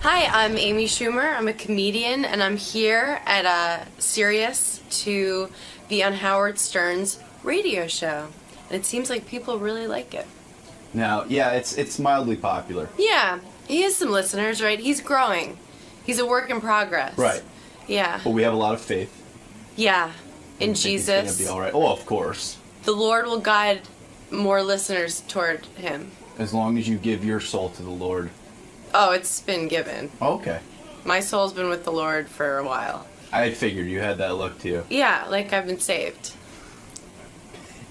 Hi, I'm Amy Schumer. I'm a comedian, and I'm here at Sirius to be on Howard Stern's radio show. And it seems like people really like it. Now, yeah, it's mildly popular. Yeah, he has some listeners, right? He's growing. He's a work in progress. Right. Yeah. But we have a lot of faith. Yeah. In It's Jesus. gonna be all right. Oh, of course. The Lord will guide more listeners toward him. As long as you give your soul to the Lord. Oh, it's been given. Okay. My soul's been with the Lord for a while. I had figured you had that look to you. Yeah, like I've been saved.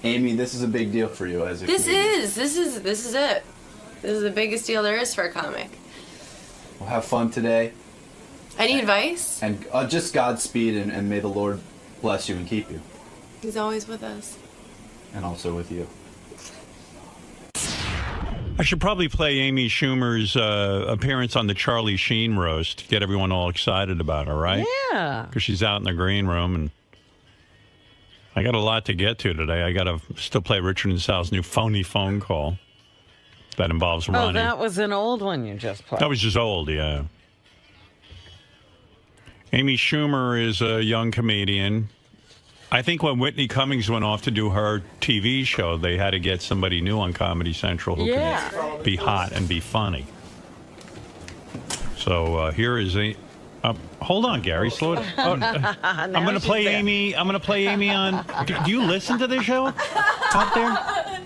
Amy, this is a big deal for you as a This comedian. is it. This is the biggest deal there is for a comic. Well, have fun today. Any advice? And just Godspeed, and may the Lord bless you and keep you. He's always with us. And also with you. I should probably play Amy Schumer's appearance on the Charlie Sheen roast to get everyone all excited about her, right? Yeah. Because she's out in the green room, and I got a lot to get to today. I got to still play Richard and Sal's new phony phone call that involves Oh, running. that was an old one you just played. That was just old, yeah. Amy Schumer is a young comedian. I think when Whitney Cummings went off to do her TV show, they had to get somebody new on Comedy Central who can be hot and be funny. So here is a... hold on, Gary. Slow it. I'm going to play Amy. I'm going to play Amy on... Do you listen to the show out there?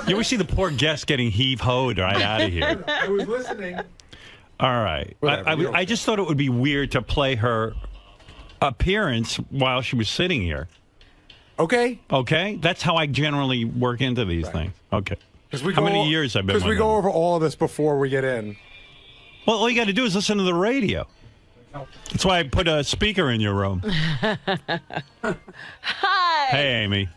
You always see the poor guest getting heave-hoed right out of here. I was listening. All right. I just thought it would be weird to play her appearance while she was sitting here. Okay. Okay? That's how I generally work into these things. Okay. We How many years I've been Because we with go them? over all of this before we get in. Well, all you got to do is listen to the radio. That's why I put a speaker in your room. Hi. Hey, Amy.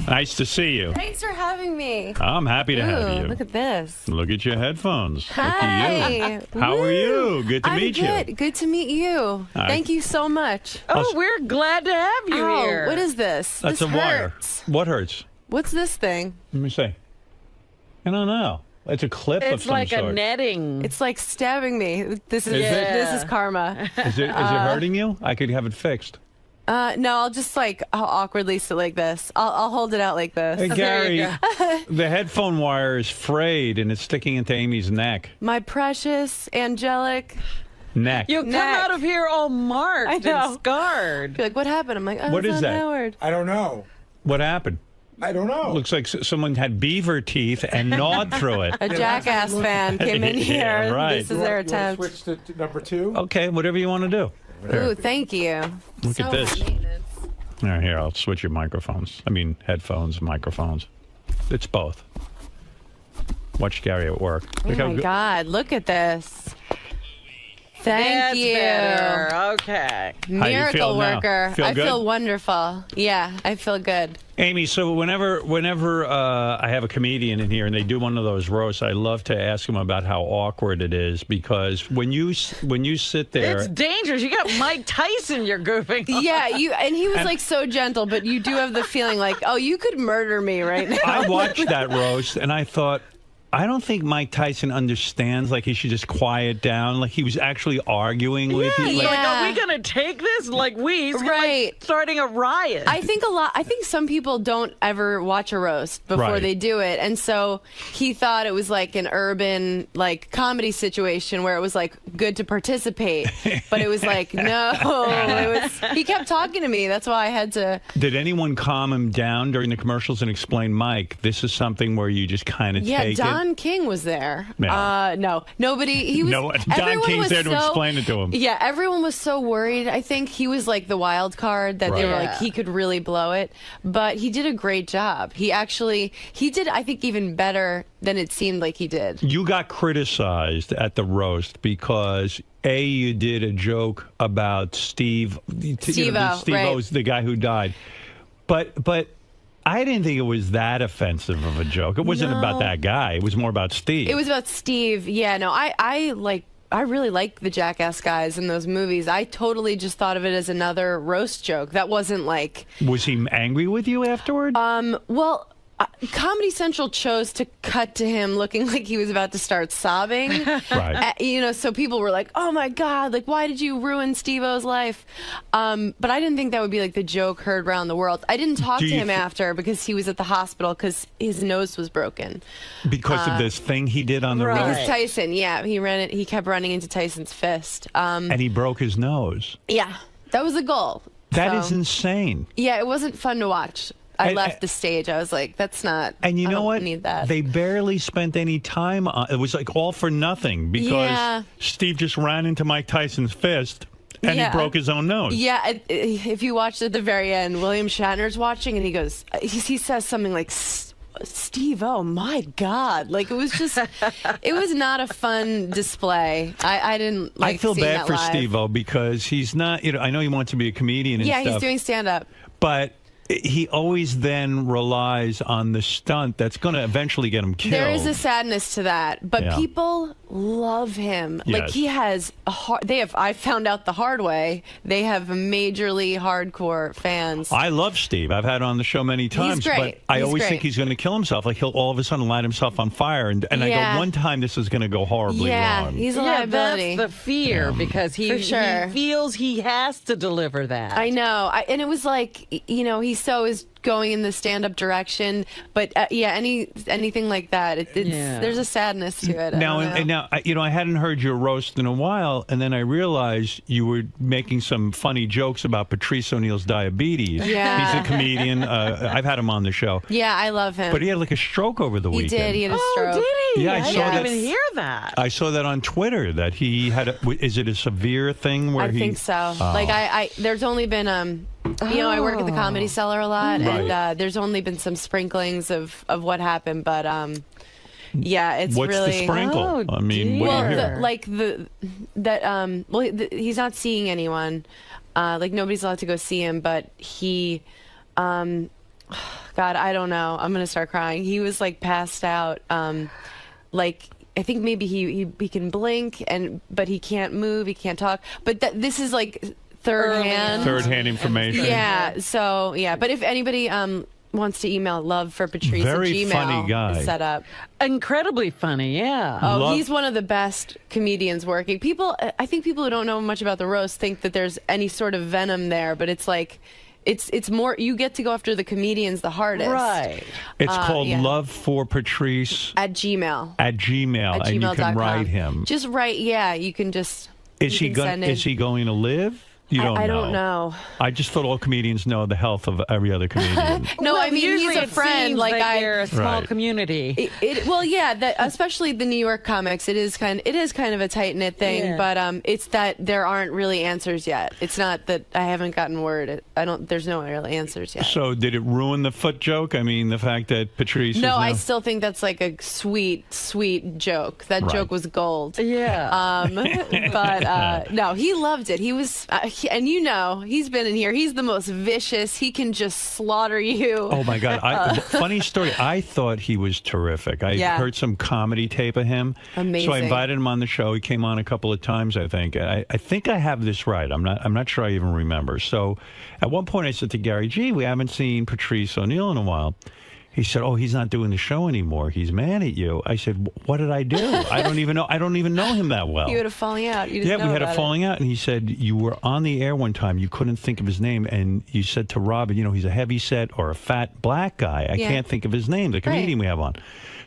Nice to see you. Thanks for having me. I'm happy to have you. Look at this. Look at your headphones. Look Hi. at you. How are you? Good to meet you. I'm good. Good to meet you. Hi. Thank you so much. Oh, we're glad to have you here. What is this? That's this a wire. hurts. What hurts? What's this thing? Let me see. I don't know. It's a clip of It's some like sort. a netting. It's like stabbing me. This is Is it? this is karma. Is it hurting you? I could have it fixed. No, I'll just I'll awkwardly sit like this. I'll hold it out like this. Hey, Gary, the headphone wire is frayed and it's sticking into Amy's neck. My precious angelic Neck. You come out of here all marked and scarred. Be like, what happened? I'm like, oh, What it's is on that? Howard. I don't know. What happened? I don't know. Looks like someone had beaver teeth and gnawed through it. A Jackass fan came in here. Yeah, right. This is their attempt. Switch to number 2. Okay, whatever you want to do. Ooh, thank you. Look So at this. maintenance. All right, here, I'll switch your microphones. I mean, headphones, microphones. It's both. Watch Gary at work. Oh Look how my good- God, look at this. Thank That's you. better. Okay. How you Miracle feel now? worker. Feel I good? feel wonderful. Yeah, I feel good. Amy, so whenever I have a comedian in here and they do one of those roasts, I love to ask them about how awkward it is because when you sit there, It's dangerous. You got Mike Tyson you're goofing on. Yeah, and he was like so gentle, but you do have the feeling like, oh, you could murder me right now. I watched that roast and I thought, I don't think Mike Tyson understands. Like he should just quiet down. Like he was actually arguing with you. Like, Are we going to take this? Like he's Right. like starting a riot. I think some people don't ever watch a roast before Right. they do it. And so he thought it was like an urban like comedy situation where it was like good to participate. But it was like, no. He kept talking to me. That's why I had to. Did anyone calm him down during the commercials and explain, Mike, this is something where you just kind of take Don King was there. Yeah. No, nobody. He was. No, Don everyone King's was there to explain it to him. Yeah, everyone was so worried. I think he was like the wild card that they were Right. like he could really blow it, but he did a great job. He did. I think even better than it seemed like he did. You got criticized at the roast because you did a joke about Steve. Steve-O, Steve-O's the guy who died, but. I didn't think it was that offensive of a joke. It wasn't No. about that guy. It was more about Steve. It was about Steve. Yeah, no, I really like the Jackass guys in those movies. I totally just thought of it as another roast joke. That wasn't like. Was he angry with you afterward? Well, Comedy Central chose to cut to him looking like he was about to start sobbing. Right. So people were like, "Oh my God! Like, why did you ruin Steve-O's life?" But I didn't think that would be like the joke heard around the world. I didn't talk to him after because he was at the hospital because his nose was broken. Because of this thing he did on the road? Because Tyson, he kept running into Tyson's fist. And he broke his nose. Yeah, that was the goal. That is insane. Yeah, it wasn't fun to watch. I left the stage. I was like, that's not. And you know what? Need that. They barely spent any time on it. Was like all for nothing because Steve just ran into Mike Tyson's fist and he broke his own nose. Yeah, if you watched at the very end, William Shatner's watching and he goes, he says something like, Steve, oh my God. Like, it was just, it was not a fun display. I didn't like I feel seeing bad that for live. Steve-O because he's not, I know he wants to be a comedian and stuff. Yeah, he's doing stand-up. But he always then relies on the stunt that's going to eventually get him killed. There is a sadness to that, but people love him. Yes. Like, he has I found out the hard way, they have majorly hardcore fans. I love Steve. I've had him on the show many times, great. but I He's always great. think he's going to kill himself. Like, he'll all of a sudden light himself on fire. And I go, one time this is going to go horribly wrong. He's a liability. That's the fear because he feels he has to deliver that. I know. And it was like, he so is going in the stand-up direction, but anything like that, there's a sadness to it. Now, I hadn't heard your roast in a while, and then I realized you were making some funny jokes about Patrice O'Neal's diabetes. Yeah. He's a comedian. I've had him on the show. Yeah, I love him. But he had like a stroke over the weekend. He did. He had a stroke. Did he? Yeah, I saw that. didn't even hear that. I saw that on Twitter that he had. Is it a severe thing where I think so. Like I there's only been I work at the Comedy Cellar a lot, and there's only been some sprinklings of what happened, but it's What's really the sprinkle? I mean, what do you hear? He's not seeing anyone. Like, nobody's allowed to go see him, but he, God, I don't know. I'm gonna start crying. He was like passed out. Like, I think maybe he can blink, but he can't move. He can't talk. But this is like third-hand information. Yeah. So but if anybody wants to email love for Patrice Very at Gmail, funny guy. set up. Incredibly funny, yeah. Oh, he's one of the best comedians working. I think people who don't know much about the roast think that there's any sort of venom there, but it's like, it's more, you get to go after the comedians the hardest. Right. It's called Love for Patrice at Gmail. At Gmail, and you can write him. Just write, you can just. Is he going to live? I don't know. I just thought all comedians know the health of every other comedian. No, I mean, usually he's a friend. Seems like they're a small community. Especially the New York comics. It is kind of a tight knit thing, but it's that there aren't really answers yet. It's not that I haven't gotten word. There's no real answers yet. So did it ruin the foot joke? I mean, the fact that Patrice. No, I still think that's like a sweet joke. That joke was gold. Yeah. But no, he loved it. He was. And he's been in here. He's the most vicious. He can just slaughter you. Oh my God! Funny story. I thought he was terrific. I heard some comedy tape of him. Amazing. So I invited him on the show. He came on a couple of times, I think. I think I have this right. I'm not sure I even remember. So at one point I said to Gary, "Gee, we haven't seen Patrice O'Neal in a while." He said, "Oh, he's not doing the show anymore. He's mad at you." I said, "What did I do? I don't even know him that well." You had a falling out. You didn't know we had a about falling out, and he said you were on the air one time. You couldn't think of his name, and you said to Robin, he's a heavy set or a fat black guy. I can't think of his name. The comedian we have on.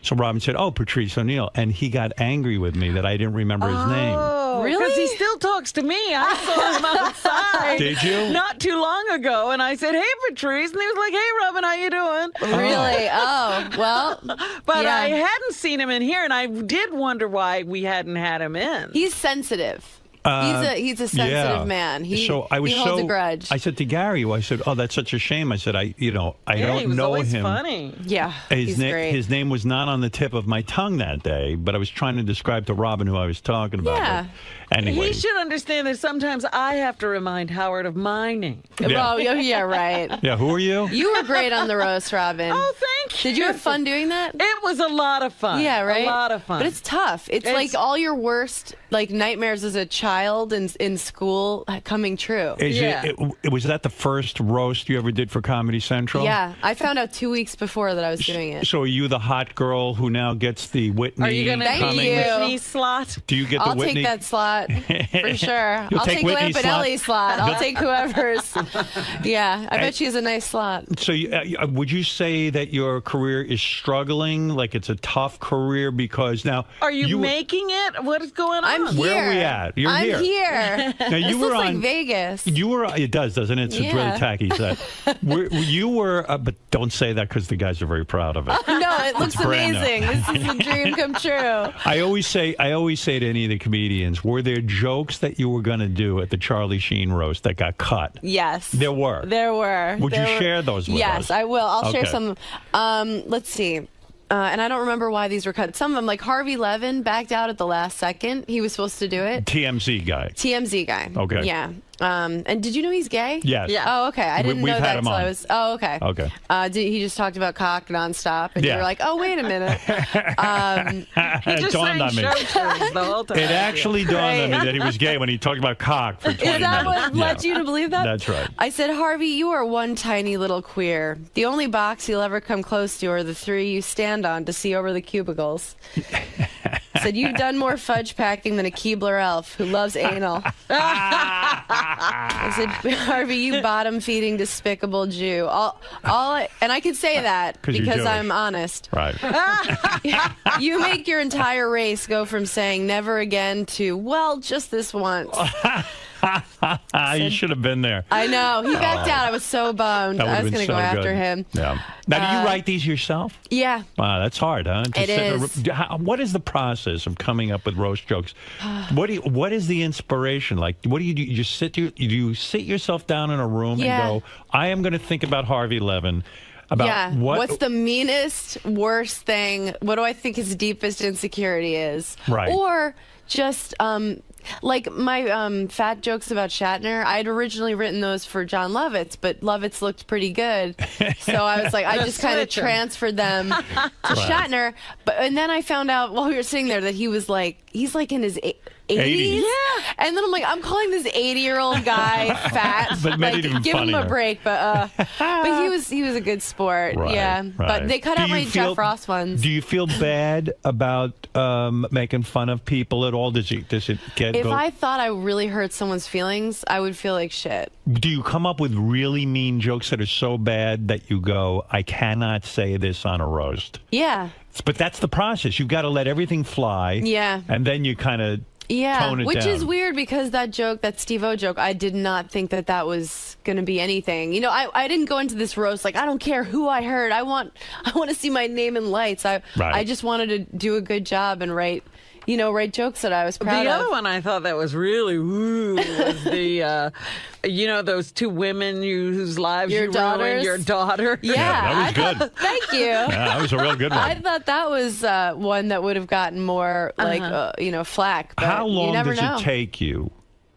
So Robin said, "Oh, Patrice O'Neal," and he got angry with me that I didn't remember his name. Really? Because he still talks to me. I saw him outside. Did you? Not too long ago, and I said, "Hey, Patrice," and he was like, "Hey, Robin, how you doing?" Really? Oh, well. But I hadn't seen him in here, and I did wonder why we hadn't had him in. He's sensitive. He's a sensitive man. He holds a grudge. I said to Gary, I said, "Oh, that's such a shame." I said, I don't he was know always him. Funny. Yeah, he's great. His name was not on the tip of my tongue that day, but I was trying to describe to Robin who I was talking about. Yeah. Anyway. He should understand that sometimes I have to remind Howard of my name. Yeah. Oh, yeah, right. Yeah, who are you? You were great on the roast, Robin. Oh, thank Thank you. Did you have fun doing that? It was a lot of fun. Yeah, right? A lot of fun. But it's tough. It's like all your worst like nightmares as a child in school coming true. Was that the first roast you ever did for Comedy Central? Yeah, I found out 2 weeks before that I was doing it. So are you the hot girl who now gets the Whitney? Are you going to coming? take the Whitney slot? Do you get the I'll Whitney? take that slot for sure. You'll I'll take take Whitney's Lampanelli's slot. I'll You'll- take whoever's. Yeah, I bet she has a nice slot. So would you say that your career is struggling? Like it's a tough career because now Are you making it? What is going on? I'm here. Where are we at? You're I'm here. here. Now, you this were looks on like Vegas. You were. It does, doesn't it? It's Yeah. really tacky. Set. You were, but don't say that because the guys are very proud of it. No, it looks It's brand new. amazing. This is a dream come true. I always say to any of the comedians, were there jokes that you were going to do at the Charlie Sheen roast that got cut? Yes. There were. There were. Would you There were- share those with us? Yes, I will. I'll share Okay. some. Let's see. And I don't remember why these were cut. Some of them, like Harvey Levin, backed out at the last second. He was supposed to do it. TMZ guy. TMZ guy. Okay. Yeah. And did you know he's gay? Yes. Yeah. Oh, okay. I didn't We've know had that him until I on. was. Oh, okay. Okay. He just talked about cock nonstop, and you Yeah. were like, "Oh, wait a minute." It dawned on me. The whole time. It actually dawned on me that he was gay when he talked about cock for 20 Is that minutes. what led you to believe that? That's right. I said, Harvey, you are one tiny little queer. The only box you'll ever come close to are the three you stand on to see over the cubicles. I said, you've done more fudge packing than a Keebler elf who loves anal. I said, Harvey, you bottom-feeding, despicable Jew. And I could say that 'Cause you're because Jewish. I'm honest. Right. You make your entire race go from saying never again to, well, just this once. You should have been there. I know. He backed out. I was so bummed. That I was would've going been to go so after good. him. Yeah. Now, do you write these yourself? Yeah. Wow, that's hard, huh? To It sit is. what is the process of coming up with roast jokes? What is the inspiration like? What do? You just sit yourself down in a room Yeah. and go, I am going to think about Harvey Levin. About yeah. what? What's the meanest, worst thing? What do I think his deepest insecurity is? Right. Or just like my fat jokes about Shatner. I had originally written those for John Lovitz, but Lovitz looked pretty good, so I was like, I just kind of Switch 'em. transferred them to Shatner. And then I found out while we were sitting there that he's like in his 80s. Yeah. And then I'm like, I'm calling this 80-year-old guy fat. But made like, it even give him a funnier. break. But he was a good sport. Right, yeah. right. But they cut Do out you my feel- Jeff Ross ones. Do you feel bad about making fun of people at all? Does it get? If I thought I really hurt someone's feelings, I would feel like shit. Do you come up with really mean jokes that are so bad that you go, I cannot say this on a roast? Yeah. But that's the process. You've got to let everything fly. Yeah. And then you kind of tone it which down. is weird because that Steve-O joke, I did not think that was going to be anything. You know, I didn't go into this roast like, I don't care who I hurt. I want to see my name in lights. I just wanted to do a good job and write jokes that I was proud The of. other one I thought that was really woo was the, those two women whose lives Your you ruined, daughters? your daughter. Yeah, that was good. Thank you. Yeah, that was a real good one. I thought that was one that would have gotten more flack. But How long you never does know. it take you?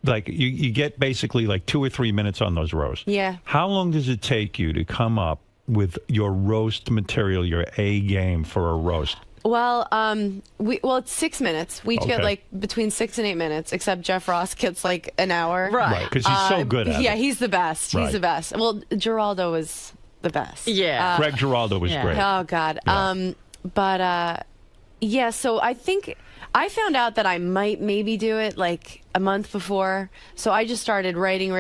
Like you get basically like 2 or 3 minutes on those roasts. Yeah. How long does it take you to come up with your roast material, your A game for a roast? Well, it's 6 minutes. We each get Okay. like between 6 and 8 minutes, except Jeff Ross gets like an hour. Right, because he's so good at Yeah, it. he's the best. Right. He's the best. Well, Geraldo was the best. Yeah. Greg Giraldo was great. Oh God. Yeah. So I think I found out that I might maybe do it like a month before. So I just started writing,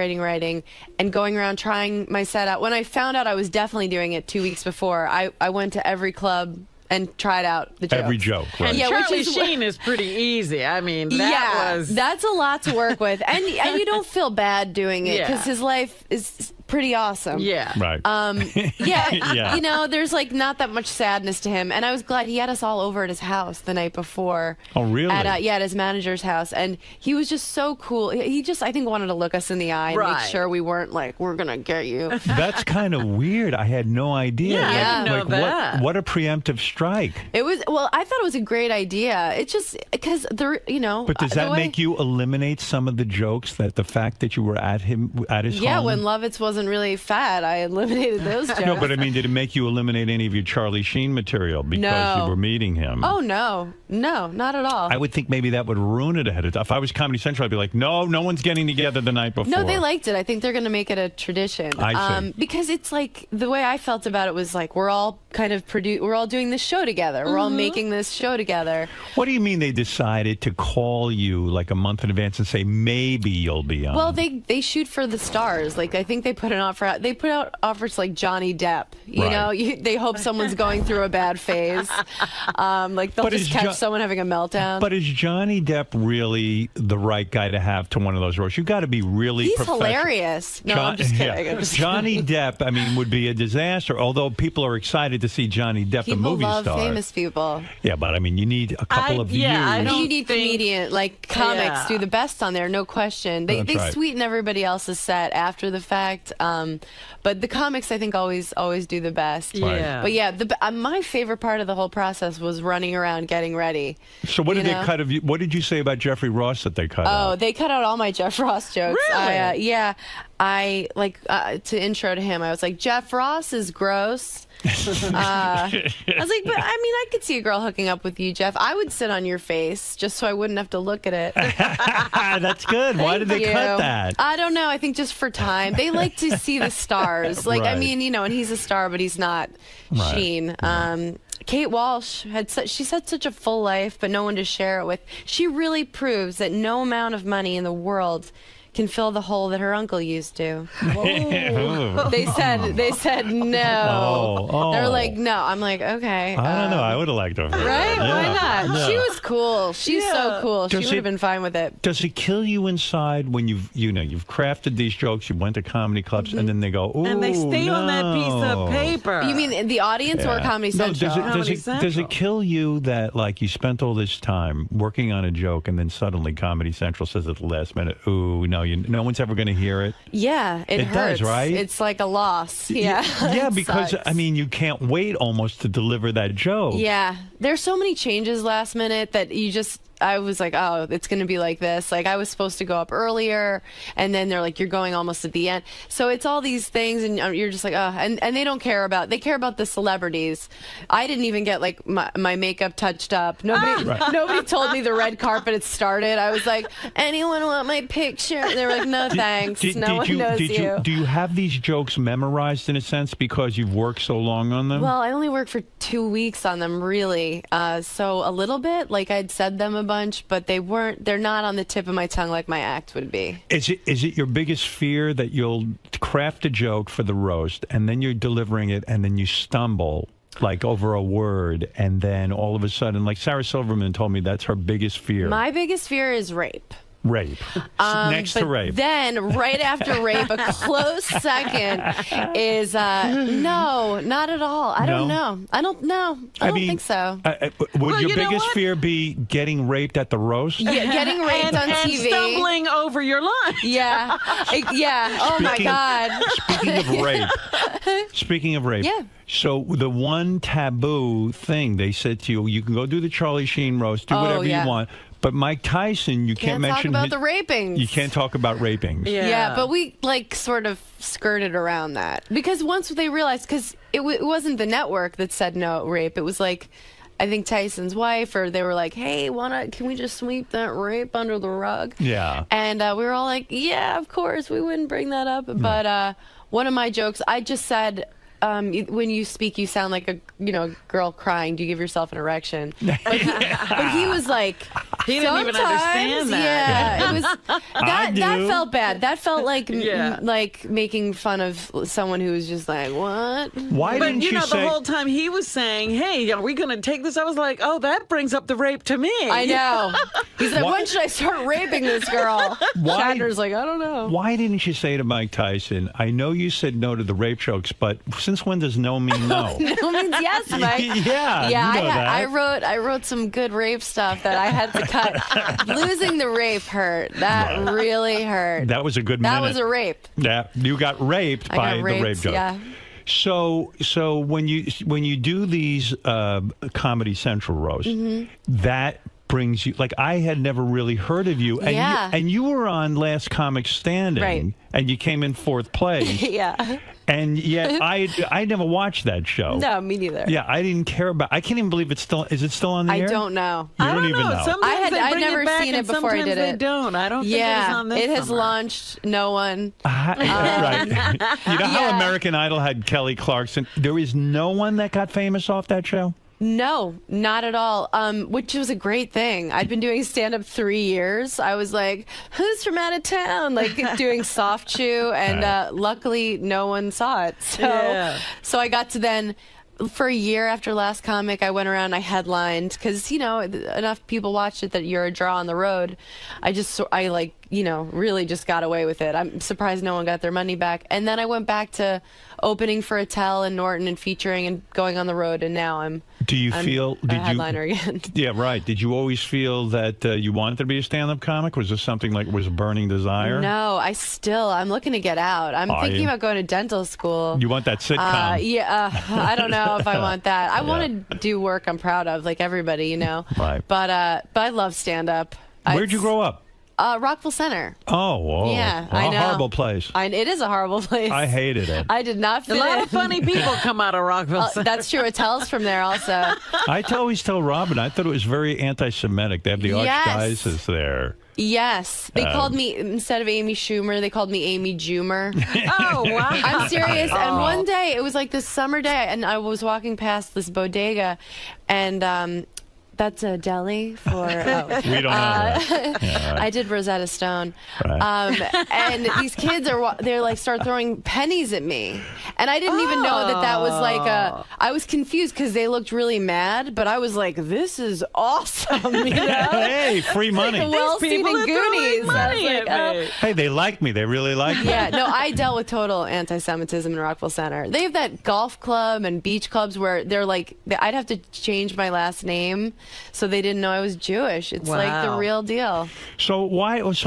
and going around trying my set out. When I found out I was definitely doing it 2 weeks before, I went to every club and tried out the jokes. Every joke, right. And Yeah, Charlie which is Sheen is pretty easy. I mean, that's a lot to work with, and you don't feel bad doing it because Yeah. his life is pretty awesome. Yeah. Right. Yeah. There's like not that much sadness to him, and I was glad he had us all over at his house the night before. Oh, really? At his manager's house, and he was just so cool. He just, I think, wanted to look us in the eye and Right. make sure we weren't like, we're gonna get you. That's kind of weird. I had no idea. Yeah, I didn't know that. What a preemptive strike. It was, well, I thought it was a great idea. It's just because But does that make you eliminate some of the jokes, that the fact that you were at his home? when Lovitz wasn't wasn't really fat. I eliminated those jokes. No, but I mean, did it make you eliminate any of your Charlie Sheen material because No. you were meeting him? Oh, no, not at all. I would think maybe that would ruin it ahead of time. If I was Comedy Central, I'd be like, no one's getting together the night before. No, they liked it. I think they're going to make it a tradition. I see. Because it's like the way I felt about it was like we're all kind of we're all doing this show together. We're all making this show together. What do you mean they decided to call you like a month in advance and say maybe you'll be on? Well, they shoot for the stars. Like I think they put an offer out. They put out offers like Johnny Depp. You Right. know, they hope someone's going through a bad phase. Like they'll But just is catch someone having a meltdown. But is Johnny Depp really the right guy to have to one of those roles? You got to be really He's professional. hilarious. No, I'm just kidding. Yeah. I'm just Johnny kidding. Depp, I mean, would be a disaster. Although people are excited to see Johnny Depp, the People movie love star. famous people. Yeah, but I mean, you need a couple of views. You need comedian, like comics, Yeah. do the best on there, no question. They That's right. sweeten everybody else's set after the fact, but the comics I think always do the best. Right. Yeah. But yeah, my favorite part of the whole process was running around getting ready. So what did You they know? cut of you? What did you say about Jeffrey Ross that they cut Oh, out? they cut out all my Jeff Ross jokes. Really? Yeah. I like to intro to him. I was like, Jeff Ross is gross. I was like, but I mean, I could see a girl hooking up with you, Jeff. I would sit on your face just so I wouldn't have to look at it. That's good. Why did they Thank cut you. that? I don't know. I think just for time. They like to see the stars. Like, I Right. mean, you know, and he's a star, but he's not Right. Sheen. Kate Walsh she's had such a full life, but no one to share it with. She really proves that no amount of money in the world can fill the hole that her uncle used to. They said no. Oh. They're like, no. I'm like, okay. I don't know. I would have liked her. Right? Why Yeah. not? Yeah. She was cool. She's so cool. Does she would it- have been fine with it. Does it kill you inside when you've crafted these jokes, you went to comedy clubs, and then they go, ooh, And they stay on that piece of paper. You mean the audience or Yeah. Comedy No, Central? does it kill you that like you spent all this time working on a joke and then suddenly Comedy Central says at the last minute, ooh, no one's ever going to hear it? Yeah, it hurts. does, right? It's like a loss. Yeah. Yeah, It because sucks. I mean, you can't wait almost to deliver that joke. Yeah, there's so many changes last minute that I was like, oh, it's going to be like this. Like I was supposed to go up earlier, and then they're like, you're going almost at the end. So it's all these things, and you're just like, oh, and they don't care about. They care about the celebrities. I didn't even get like my makeup touched up. Nobody told me the red carpet had started. I was like, anyone want my picture? They were like, no thanks. No one knows you. Do you have these jokes memorized in a sense because you've worked so long on them? Well, I only worked for 2 weeks on them, really. So a little bit, like I'd said them a bunch, but they're not on the tip of my tongue like my act would be. Is it your biggest fear that you'll craft a joke for the roast and then you're delivering it and then you stumble like over a word and then all of a sudden, like Sarah Silverman told me that's her biggest fear. My biggest fear is rape. Rape. Next to but rape. Then, right after rape, a close second is no, not at all. I don't know. I don't think so. Would your you know biggest what? fear be getting raped at the roast? Yeah, getting raped on and TV. stumbling over your line. Yeah. Yeah. Oh my God. Speaking of rape. Yeah. So the one taboo thing they said to you, you can go do the Charlie Sheen roast, do Oh, whatever yeah. you want. But Mike Tyson, you can't Can't talk mention about the rapings. You can't talk about rapings. Yeah, but we like sort of skirted around that because once they realized, because it wasn't the network that said no rape, it was like I think Tyson's wife, or they were like, "Hey, can we just sweep that rape under the rug?" Yeah, and we were all like, "Yeah, of course, we wouldn't bring that up." But one of my jokes, I just said. When you speak, you sound like a girl crying. Do you give yourself an erection? But he was like, he didn't even understand that. Yeah, it was that felt bad. That felt like Yeah. like making fun of someone who was just like, what? Why But didn't you know, say the whole time he was saying, "Hey, are we going to take this?" I was like, "Oh, that brings up the rape to me." I know. He's like, Why- when should I start raping this girl? Why- Shatner's like, I don't know. Why didn't you say to Mike Tyson, I know you said no to the rape jokes, but since when does no mean no? No means yes, Mike. Yeah, you know that. I wrote some good rape stuff that I had to cut. Losing the rape hurt. That really hurt. That was a good That minute. was a rape. Yeah, you got raped I by got raped, the rape joke. yeah. So when you do these Comedy Central roasts, Mhm. that brings you, like, I had never really heard of you. And Yeah. you were on Last Comic Standing. Right. And you came in 4th place. Yeah. And yet I never watched that show. No, me neither. Yeah, I didn't care about. I can't even believe it's still. Is it still on the air? I don't know. You don't even know. Sometimes they I'd bring never it back seen and it before I sometimes did they it. don't. I don't think it was on this it has summer. launched no one. Right. You know how Yeah. American Idol had Kelly Clarkson? There is no one that got famous off that show? No, not at all. Which was a great thing. I'd been doing stand-up 3 years. I was like, who's from out of town? Like doing soft chew, and luckily no one saw it. So I got to then, for a year after Last Comic, I went around, I headlined, because, enough people watched it that you're a draw on the road. I really just got away with it. I'm surprised no one got their money back. And then I went back to opening for Attell and Norton and featuring and going on the road, and now I'm a headliner again. Yeah, right. Did you always feel that you wanted to be a stand-up comic? Was this something like was a burning desire? No, I'm looking to get out. I'm thinking about going to dental school. You want that sitcom? I don't know if I want that. I want to do work I'm proud of, like everybody, Right. But I love stand-up. Where'd you grow up? Rockville Center. Oh, whoa. Yeah, Well, I know. A horrible place. It is a horrible place. I hated it. I did not fit A lot in. of funny people come out of Rockville Center. That's true. Attell's from there also. I always tell Robin, I thought it was very anti-Semitic. They have the Yes. archdiocese there. Yes. They called me, instead of Amy Schumer, they called me Amy Jumer. Oh, wow. I'm serious. And one day, it was like this summer day, and I was walking past this bodega, and that's a deli for. We don't know that. Yeah, right. I did Rosetta Stone, Right. and these kids they're like start throwing pennies at me, and I didn't even know that was like a. I was confused because they looked really mad, but I was like, "This is awesome!" Hey, free money. Well seen in Goonies. I was like, oh. Hey, they like me. They really like me. Yeah, no, I dealt with total anti-Semitism in Rockville Center. They have that golf club and beach clubs where they're like, I'd have to change my last name, so they didn't know I was Jewish. It's like the real deal. So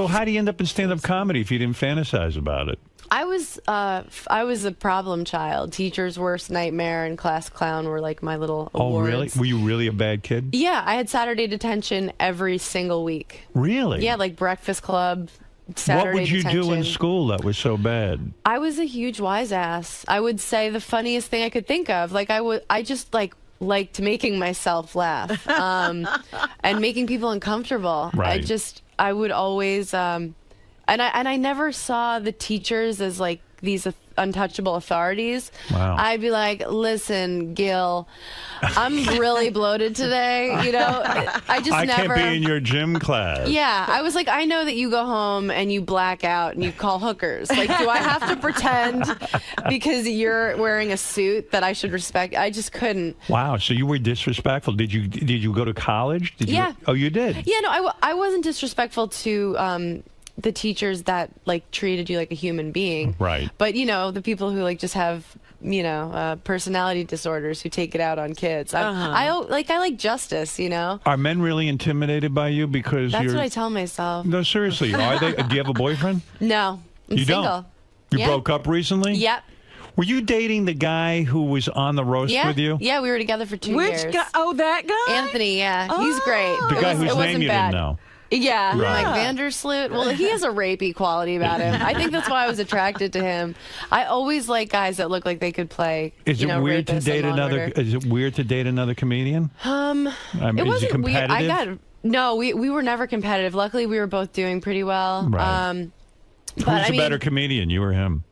how do you end up in stand-up comedy if you didn't fantasize about it? I was a problem child. Teacher's worst nightmare and class clown were like my little awards. Oh, really? Were you really a bad kid? Yeah, I had Saturday detention every single week. Really? Yeah, like Breakfast Club, Saturday What would you detention. do in school that was so bad? I was a huge wise ass. I would say the funniest thing I could think of. Like I just liked making myself laugh and making people uncomfortable. Right. I would always and I never saw the teachers as like these untouchable authorities. Wow. I'd be like, listen, Gil, I'm really bloated today. I just never. can't be in your gym class. Yeah, I was like, I know that you go home and you black out and you call hookers. Like, do I have to pretend because you're wearing a suit that I should respect? I just couldn't. Wow. So you were disrespectful. Did you go to college? Yeah. Oh, you did. Yeah, no, I wasn't disrespectful to the teachers that like treated you like a human being. Right. But the people who like just have personality disorders who take it out on kids. I like justice. Are men really intimidated by you because That's you're? what I tell myself. No, seriously. Are they? Do you have a boyfriend? No, I'm You single. don't? You Yeah. broke up recently? Yep. Were you dating the guy who was on the roast Yeah. with you? Yeah, we were together for 2 years. Which guy? Oh, that guy? Anthony, yeah. He's great. The guy whose it name wasn't you bad. didn't know. Yeah, Right. like Vandersloot. Well, he has a rapey quality about him. I think that's why I was attracted to him. I always like guys that look like they could play. Is it weird to date another? Is it weird to date another comedian? It is he wasn't weird. competitive? No, we were never competitive. Luckily, we were both doing pretty well. Right. But Who's a better comedian, you or him?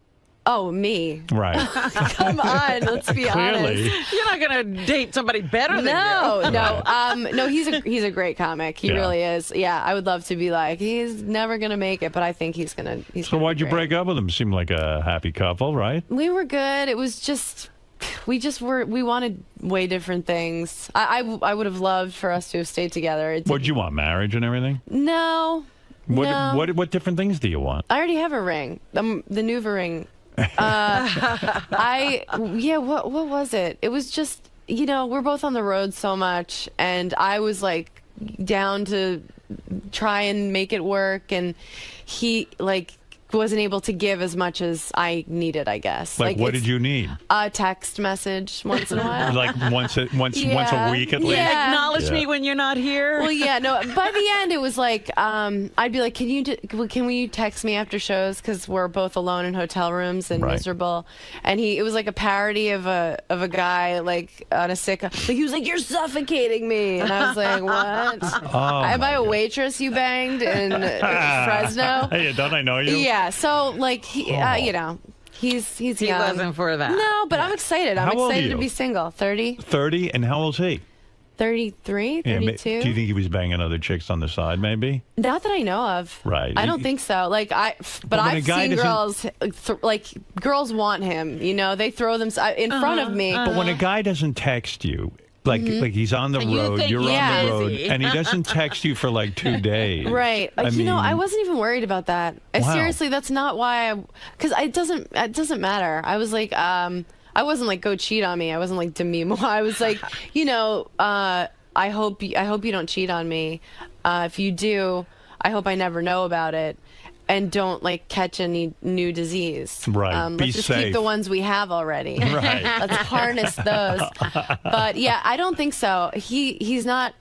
Oh, me. Right. Come on, let's be Clearly. honest. You're not gonna date somebody better than you. No. He's a great comic. He really is. Yeah, I would love to be like, he's never gonna make it, but I think he's gonna. So why'd you break up with him? Seemed like a happy couple, right? We were good. It was just. We wanted way different things. I would have loved for us to have stayed together. What'd you want? Marriage and everything? No. No. What different things do you want? I already have a ring. The Nuva ring. What was it? It was just, we're both on the road so much, and I was like down to try and make it work, and he like wasn't able to give as much as I needed, I guess. Like what did you need? A text message once in a while. Like once a week at least? Yeah. Acknowledge me when you're not here. Well, yeah, no. By the end, it was like I'd be like, "Can you text me after shows? Because we're both alone in hotel rooms and miserable." And it was like a parody of a guy like on a sick. Like he was like, "You're suffocating me," and I was like, "What? Am I a waitress you banged in Fresno?" Hey, don't I know you? Yeah. So like he, you know. He's He young. wasn't for that. No, but I'm excited. I'm How old are excited to you? be single. 30. 30, and how old's he? 33, 32. Do you think he was banging other chicks on the side, maybe? Not that I know of. Right. I don't think so. Like but when a I've guy seen doesn't- girls like girls want him. You know, they throw them in front of me. But when a guy doesn't text you, like he's on the And you road, think you're he's on the road, busy. and he doesn't text you for like 2 days. Right. I You know, mean- I wasn't even worried about that. Wow. Seriously, that's not why because it doesn't matter. I was like I wasn't like go cheat on me. I wasn't like _Demi_Moore. I was like, you know, I hope you don't cheat on me. If you do, I hope I never know about it. And don't like catch any new disease. Right. Be Let's just safe. keep the ones we have already. Right. Let's harness those. But yeah, I don't think so. He's not.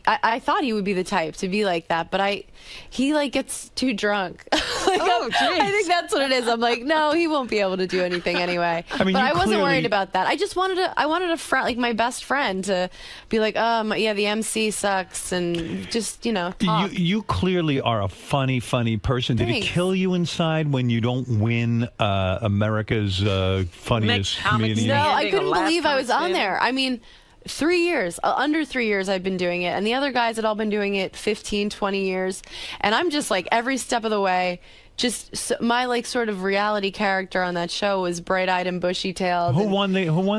I thought he would be the type to be like that, but he like gets too drunk. I think that's what it is. I'm like, no, he won't be able to do anything anyway. I mean, but you I wasn't clearly- worried about that. I just wanted a friend, like my best friend, to be like, yeah, the MC sucks, and just talk. You clearly are a funny person. Did Thanks. it kill you inside when you don't win America's funniest comedian? No, I couldn't believe I was on there. I mean, 3 years, under 3 years I've been doing it, and the other guys had all been doing it 15, 20 years, and I'm just like every step of the way. My like sort of reality character on that show was bright-eyed and bushy-tailed. Who won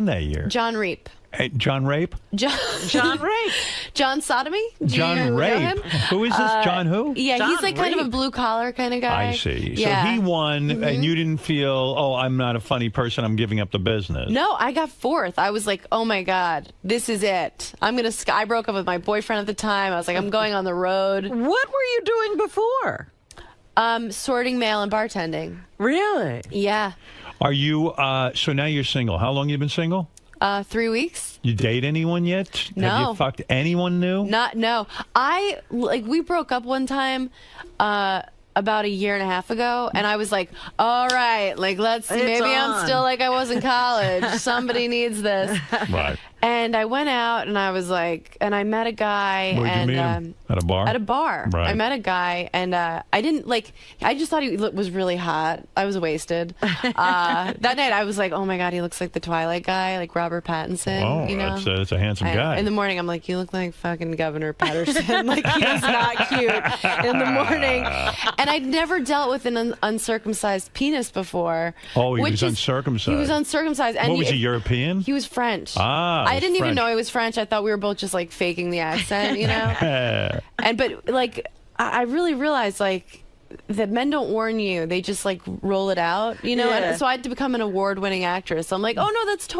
that year? John Reap. Hey, John Rape? John Rape. John Sodomy? Do John you know Rape. him? Who is this? John who? Yeah, John he's like kind of a Rape. blue-collar kind of guy. I see. Yeah. So he won, and you didn't feel, I'm not a funny person, I'm giving up the business. No, I got fourth. I was like, oh my God, this is it. I broke up with my boyfriend at the time. I was like, I'm going on the road. What were you doing before? Sorting mail and bartending. Really? Yeah. Are you, so now you're single. How long you been single? 3 weeks. You date anyone yet? No. Have you fucked anyone new? No. We broke up one time about a year and a half ago, and I was like, all right, like let's see, It's maybe I'm on. still like I was in college. Somebody needs this. Right. And I went out and I was like, and I met a guy. Where'd you and meet him? At a bar? At a bar. Right. I met a guy, and I didn't like. I just thought he was really hot. I was wasted. That night, I was like, oh my God, he looks like the Twilight guy, like Robert Pattinson. Oh, you know, that's a handsome guy. in the morning, I'm like, you look like fucking Governor Patterson. Like he was not cute in the morning. And I'd never dealt with an uncircumcised penis before. Oh, he which was is- uncircumcised. He was uncircumcised. And What was he, European? He was French. Ah, I he's didn't even French. know he was French. I thought we were both just like faking the accent, you know? But like, I really realized like that men don't warn you. They just like roll it out, you know? Yeah. And so I had to become an award-winning actress. I'm like, oh no, that's totally